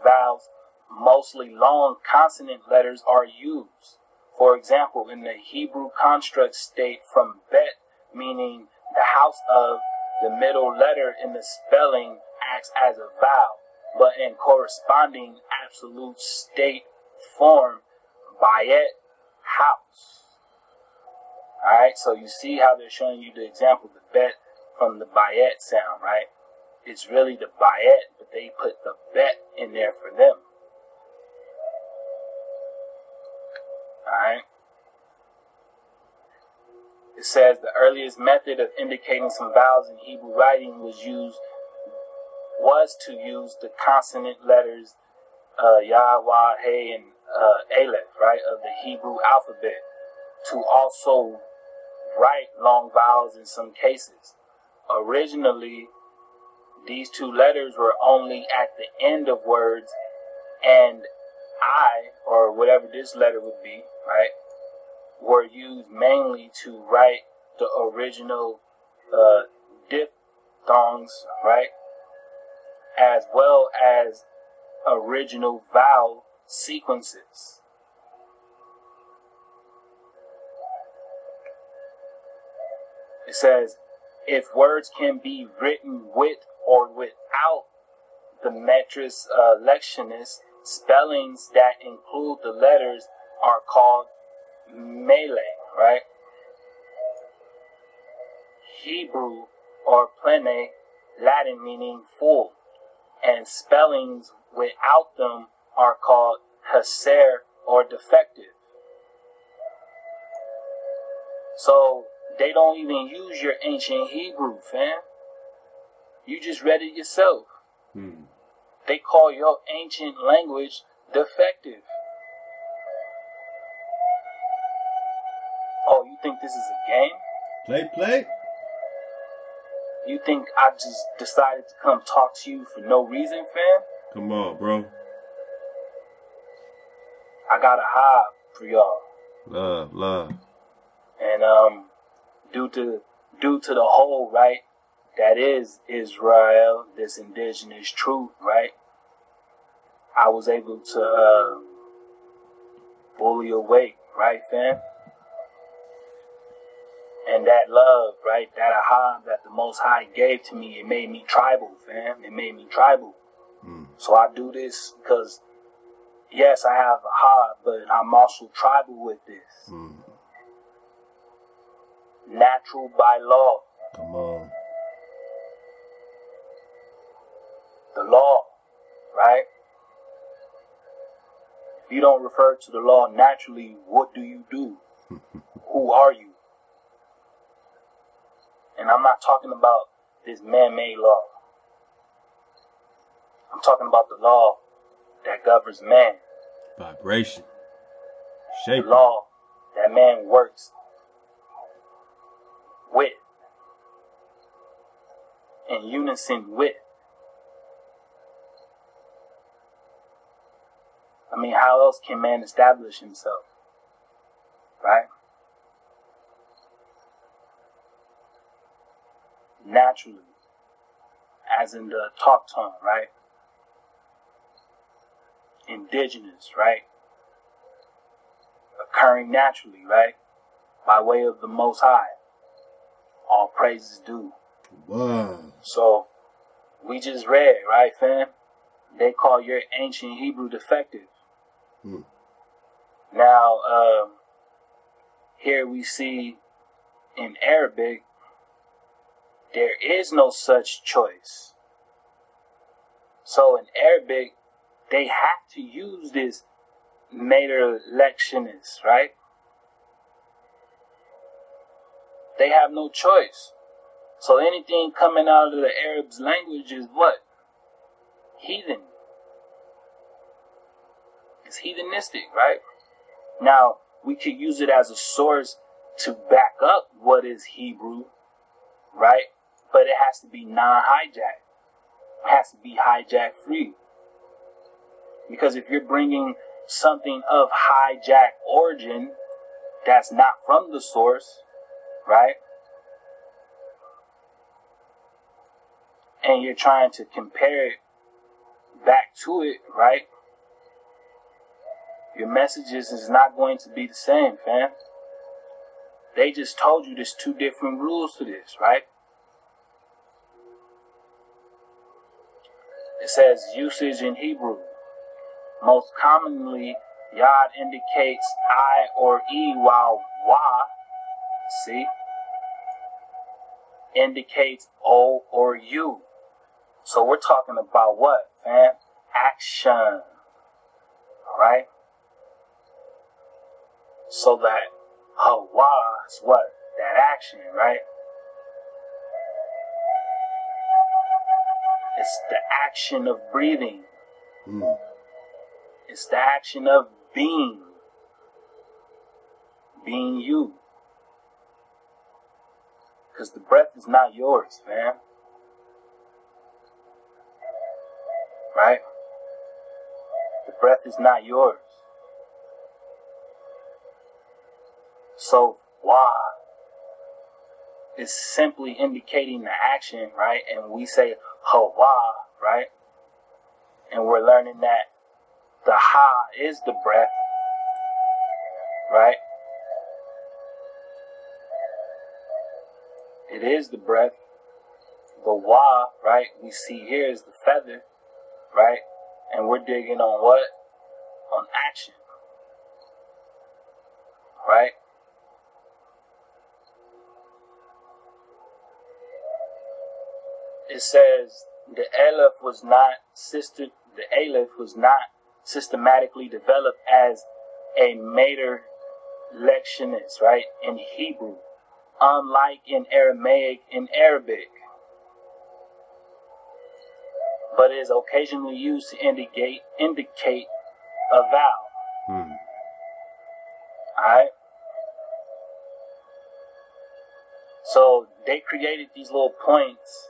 vowels, mostly long consonant letters are used. For example, in the Hebrew construct state from bet, meaning the house of, the middle letter in the spelling acts as a vowel, but in corresponding absolute state form, bayet, house. Alright, so you see how they're showing you the example, the bet from the bayet sound, right? It's really the bayet, but they put the bet in there for them. Alright. It says the earliest method of indicating some vowels in Hebrew writing was to use the consonant letters Yah, Wah, Hey, and Aleph, right, of the Hebrew alphabet, to also write long vowels in some cases. Originally, these two letters were only at the end of words, and I, or whatever this letter would be, right, were used mainly to write the original diphthongs, right, as well as original vowel sequences. It says, if words can be written with or without the metric lectionis, spellings that include the letters are called melee, right? Hebrew or plene, Latin meaning full, and spellings without them are called haser or defective. So they don't even use your ancient Hebrew, fam. You just read it yourself. They call your ancient language defective. Oh, you think this is a game? Play. You think I just decided to come talk to you for no reason, fam? Come on, bro. I got a hive for y'all. Love. And due to the whole, right, that is Israel, this indigenous truth, right? I was able to fully awake, right, fam? And that love, right, that ahab that the Most High gave to me, it made me tribal, fam. It made me tribal. So I do this because, yes, I have ahab, but I'm also tribal with this. Natural by law. Come on. The law, right? If you don't refer to the law naturally, what do you do? Who are you? And I'm not talking about this man-made law. I'm talking about the law that governs man. Vibration. Shape. The law that man works with. In unison with. I mean, how else can man establish himself? Right? Naturally. As in the talk tone, right? Indigenous, right? Occurring naturally, right? By way of the Most High. All praises due. Wow. So, we just read, right, fam? They call your ancient Hebrew defective. Now, here we see in Arabic, there is no such choice. So in Arabic, they have to use this mater lectionis, right? They have no choice. So anything coming out of the Arab's language is what? Heathen. It's heathenistic, right? Now, we could use it as a source to back up what is Hebrew, right? But it has to be non-hijack. It has to be hijack free. Because if you're bringing something of hijack origin that's not from the source, right? And you're trying to compare it back to it, right? Your messages is not going to be the same, fam. They just told you there's two different rules to this, right? It says usage in Hebrew. Most commonly, Yod indicates I or E, while Wa, see, indicates O or U. So we're talking about what, fam? Action, right? So that Hawa is what? That action, right? It's the action of breathing. It's the action of being. Being you. Because the breath is not yours, man. Right? The breath is not yours. So, Wa is simply indicating the action, right? And we say Hawa, right? And we're learning that the Ha is the breath, right? It is the breath. The Wa, right, we see here is the feather, right? And we're digging on what? On action, right? It says the Aleph was not systematically developed as a mater lectionis, right? In Hebrew, unlike in Aramaic and Arabic, but is occasionally used to indicate a vowel. Alright? So they created these little points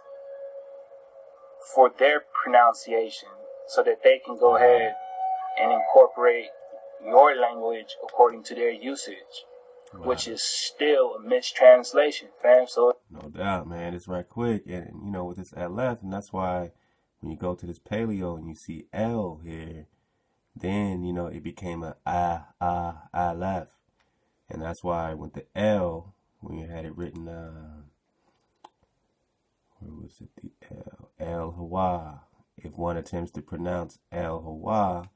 for their pronunciation so that they can go ahead and incorporate your language according to their usage, which is still a mistranslation, fam. So no doubt, man. It's right quick. And, you know, with this LF, and that's why when you go to this paleo and you see L here, then, you know, it became a I left. And that's why with the L, when you had it written, where was it, the El Hawa. If one attempts to pronounce El Hawa,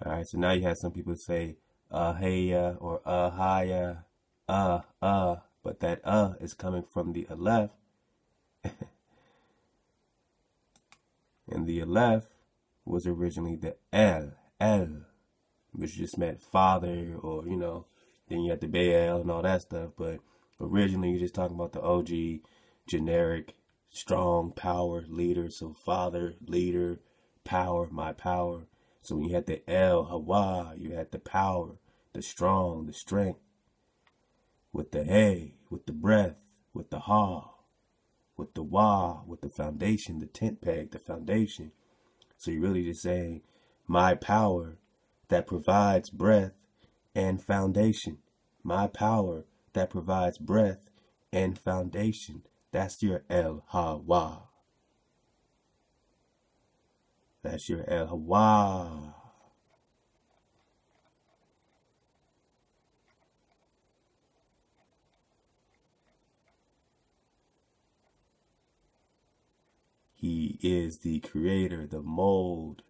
all right, so now you have some people say Ahaya or Ahaya, but that is coming from the Aleph. And the Aleph was originally the El, which just meant father, or, you know, then you had the Baal and all that stuff. But originally you're just talking about the OG, generic, strong power leader. So father, leader, power, my power. So when you had the El Hawa, you had the power, the strong, the strength. With the Hey, with the breath, with the Ha, with the Wa, with the foundation, the tent peg, the foundation. So you're really just saying, my power that provides breath and foundation. My power that provides breath and foundation. That's your El Hawa. That's your El Hawa. He is the creator, the molder.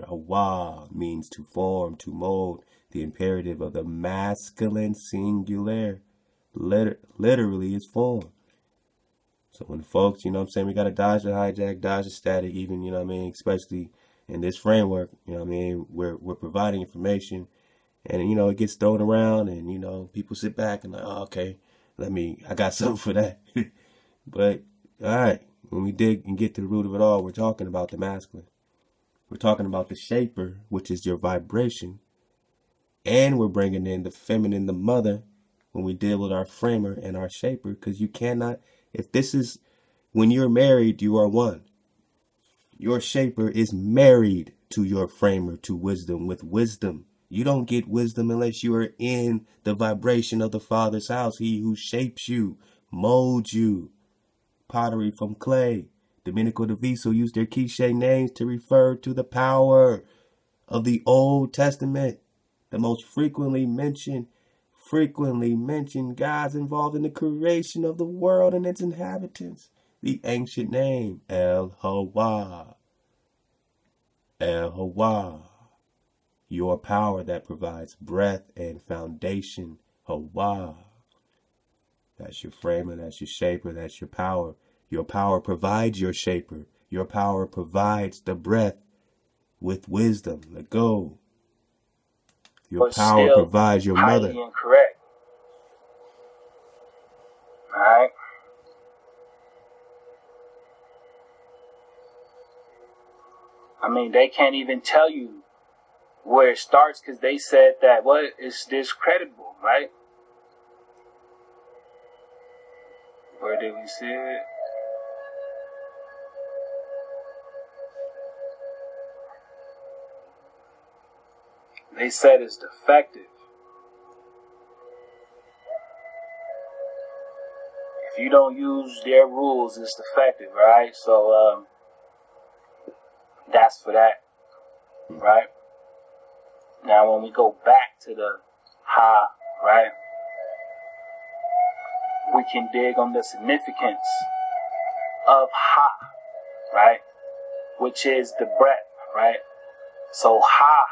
Hawa means to form, to mold. The imperative of the masculine singular literally is form. So when folks, you know what I'm saying, we got to dodge the hijack, dodge the static, even, you know what I mean, especially in this framework, you know what I mean, we're providing information, and, you know, it gets thrown around, and, you know, people sit back and like, oh, okay, I got something for that. But, all right, when we dig and get to the root of it all, we're talking about the masculine. We're talking about the shaper, which is your vibration. And we're bringing in the feminine, the mother, when we deal with our framer and our shaper. Because you cannot, if this is, when you're married, you are one. Your shaper is married to your framer, to wisdom, with wisdom. You don't get wisdom unless you are in the vibration of the Father's house. He who shapes you, molds you. Pottery from clay. Domenico Diviso used their cliché names to refer to the power of the Old Testament. The most frequently mentioned gods involved in the creation of the world and its inhabitants. The ancient name, El Hawa. El Hawa. Your power that provides breath and foundation. Hawa. That's your framer, that's your shaper, that's your power. Your power provides your shaper. Your power provides the breath with wisdom. Let go. Your power provides your mother. Highly incorrect. Alright? I mean, they can't even tell you where it starts because they said that, it's discreditable, right? Where did we see it? They said it's defective. If you don't use their rules, it's defective, right? So, that's for that, right? Now, when we go back to the Ha, right? We can dig on the significance of Ha, right? Which is the breath, right? So Ha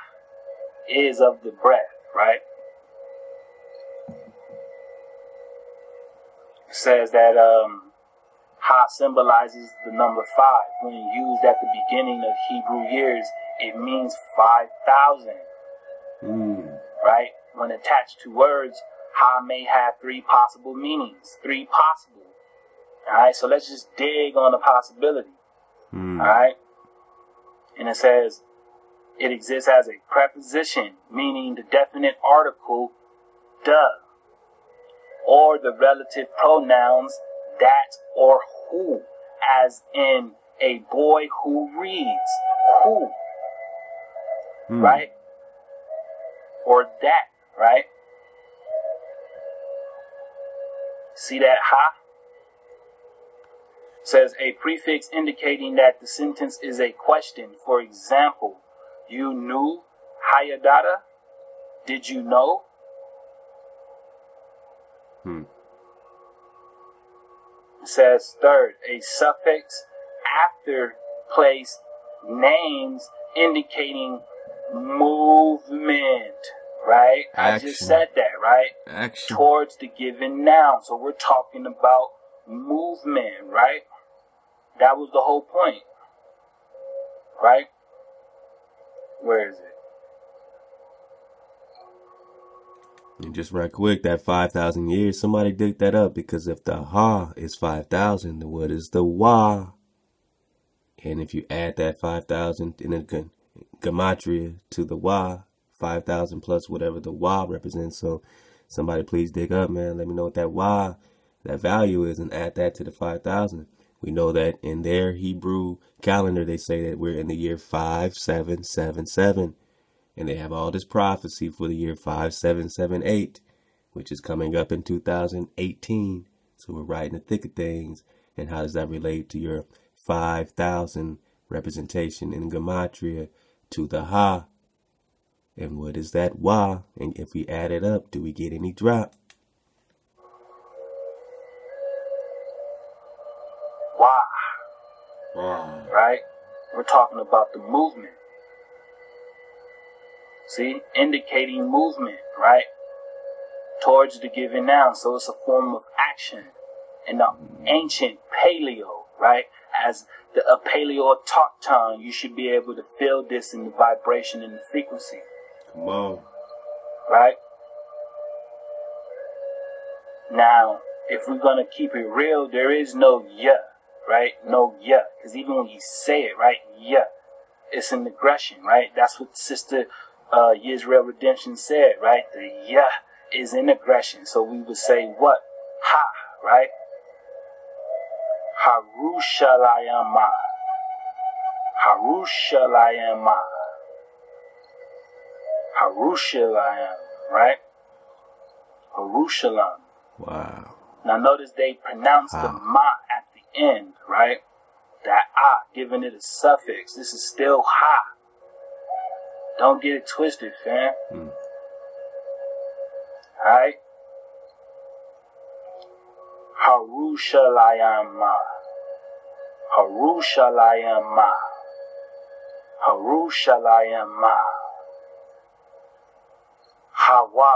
is of the breath, right? It says that Ha symbolizes the number 5. When used at the beginning of Hebrew years, it means 5,000. Right? When attached to words, Ha may have 3 possible meanings. 3 possible. Alright, so let's just dig on the possibility. Alright? And it says, it exists as a preposition, meaning the definite article, the, or the relative pronouns that or who, as in a boy who reads, who, right? Or that, right? See that ha? Says a prefix indicating that the sentence is a question. For example, you knew Hayadata? Did you know? It says third, a suffix after place names indicating movement, right? Action. I just said that, right? Action. Towards the given noun. So we're talking about movement, right? That was the whole point, right? Where is it? And just right quick, that 5,000 years, somebody dig that up, because if the ha is 5,000, then what is the wa? And if you add that 5,000 in a gematria to the wa, 5,000 plus whatever the wa represents. So somebody please dig up, man. Let me know what that wa, that value is, and add that to the 5,000. We know that in their Hebrew calendar, they say that we're in the year 5777. And they have all this prophecy for the year 5778, which is coming up in 2018. So we're right in the thick of things. And how does that relate to your 5,000 representation in gematria to the ha? And what is that wa? And if we add it up, do we get any drop? Why? Wow. Right? We're talking about the movement. See? Indicating movement, right? Towards the given noun. So it's a form of action. In the ancient paleo, right? As a paleo-autochton, you should be able to feel this in the vibration and the frequency. Come on. Right? Now, if we're going to keep it real, there is no ya, right? No ya. Because even when you say it, right? Ya. It's an aggression, right? That's what Sister Israel Redemption said, right? The ya is an aggression. So we would say what? Ha, right? Harushalayama. Harushalayama. Harushalayam, right? Harushalam. Wow. Now notice they pronounce the ma at the end, right? That ah, giving it a suffix. This is still ha. Don't get it twisted, fam. Alright? Harushalayama. Harushalayama. Harushalayama. Hawa.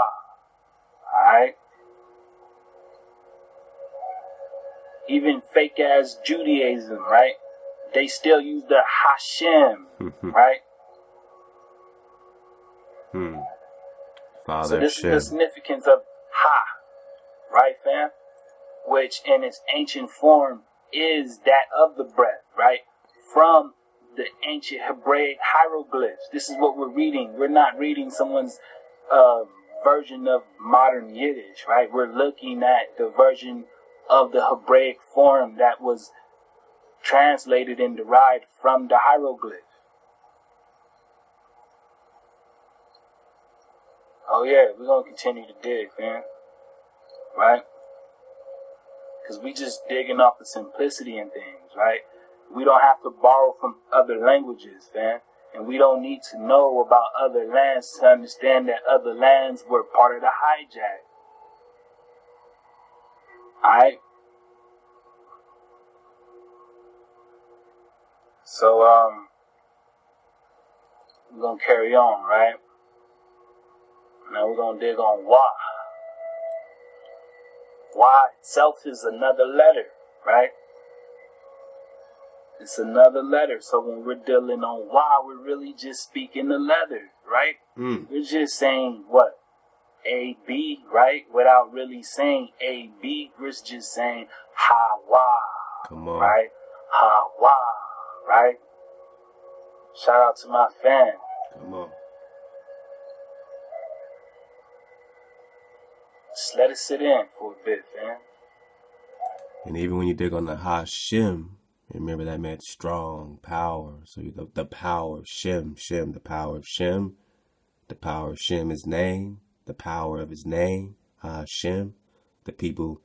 Alright? Even fake ass Judaism, right? They still use the Hashem, right? Father So this Shem. is the significance of Ha, right, fam? Which in its ancient form is that of the breath, right? From the ancient Hebraic hieroglyphs. This is what we're reading. We're not reading someone's version of modern Yiddish, right? We're looking at the version of the Hebraic form that was translated and derived from the hieroglyph. Oh yeah, we're going to continue to dig, man. Right? Because we just digging off the simplicity in things, right? We don't have to borrow from other languages, man. And we don't need to know about other lands to understand that other lands were part of the hijack. Alright? So, we're going to carry on, right? Now we're going to dig on Wa. Wa itself is another letter, right? It's another letter. So when we're dealing on Wa, we're really just speaking the letter, right? We're just saying what? A-B, right? Without really saying A-B, we're just saying Hawa. Come on. Right? Hawa, right? Shout out to my fan. Come on. Just let it sit in for a bit, man. And even when you dig on the Ha-Shem, remember that meant strong, power. So the power, Shem, the power of Shem. The power of Shem is name. The power of his name, Ha-Shem. The people,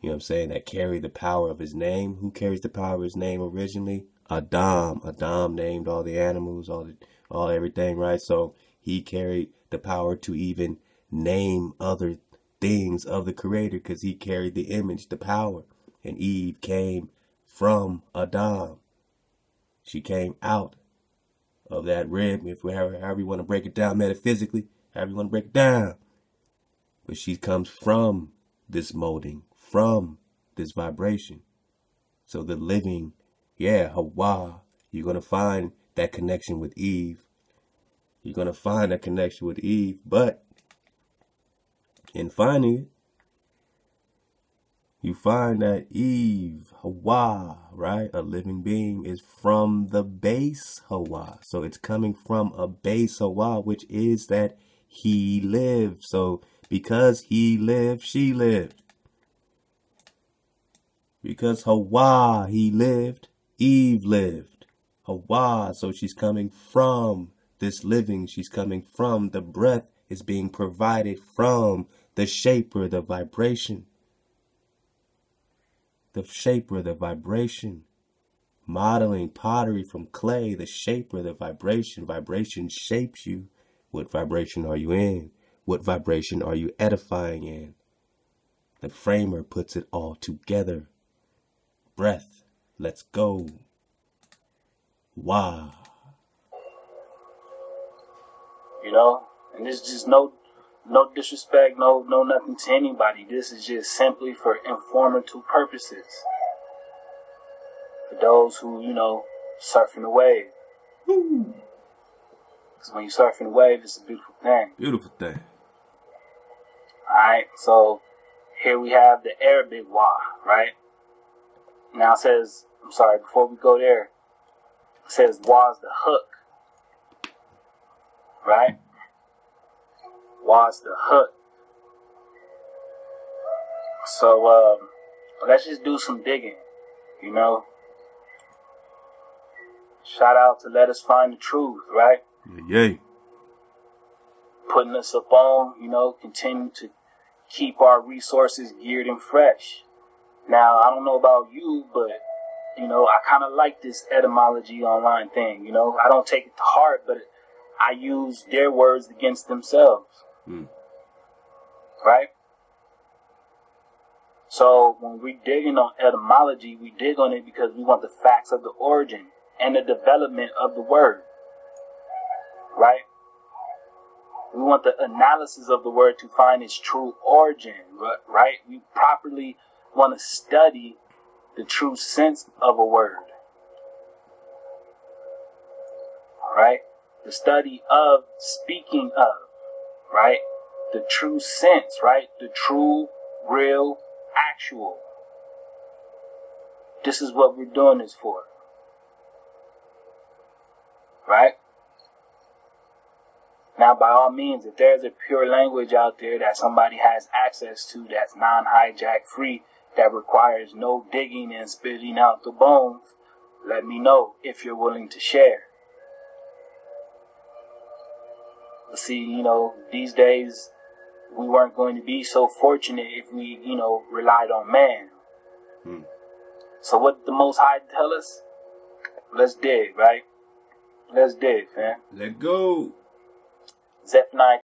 you know what I'm saying, that carry the power of his name. Who carries the power of his name originally? Adam. Adam named all the animals, all everything, right? So he carried the power to even name other things of the Creator because he carried the image, the power. And Eve came from Adam. She came out of that rib, however you want to break it down metaphysically, however you want to break it down. But she comes from this molding, from this vibration. So the living, Hawa, you're going to find that connection with Eve. You're going to find that connection with Eve, but in finding it, you find that Eve, Hawa, right, a living being, is from the base Hawa. So it's coming from a base Hawa, which is that he lived. So because he lived, she lived. Because Hawa, he lived, Eve lived. Hawa, so she's coming from this living. She's coming from the breath is being provided from the shaper, the vibration. The shaper, the vibration. Modeling pottery from clay, the shaper, the vibration. Vibration shapes you. What vibration are you in? What vibration are you edifying in? The framer puts it all together. Breath, let's go. Wow. You know, and this is just no disrespect, no nothing to anybody. This is just simply for informative purposes. For those who, surfing the wave. Because when you're surfing the wave, it's a beautiful thing. Beautiful thing. Alright, so here we have the Arabic wa, right? Now it says, before we go there, it says wa is the hook. Right? Was the hook. So let's just do some digging, Shout out to Let Us Find the Truth, right? Yay. Putting us up on, continue to keep our resources geared and fresh. Now, I don't know about you, but, I kind of like this etymology online thing, I don't take it to heart, but I use their words against themselves. Right? So when we digging on etymology, we dig on it because we want the facts of the origin and the development of the word. Right? We want the analysis of the word to find its true origin. Right? We properly want to study the true sense of a word. Right? The study of, speaking of, right? The true sense, right? The true, real, actual. This is what we're doing this for. Right? Now, by all means, if there's a pure language out there that somebody has access to that's non-hijack free, that requires no digging and spitting out the bones, let me know if you're willing to share. See, these days, we weren't going to be so fortunate if we, relied on man. So what did the Most High tell us? Let's dig, right? Let's dig, man. Let go. Zephaniah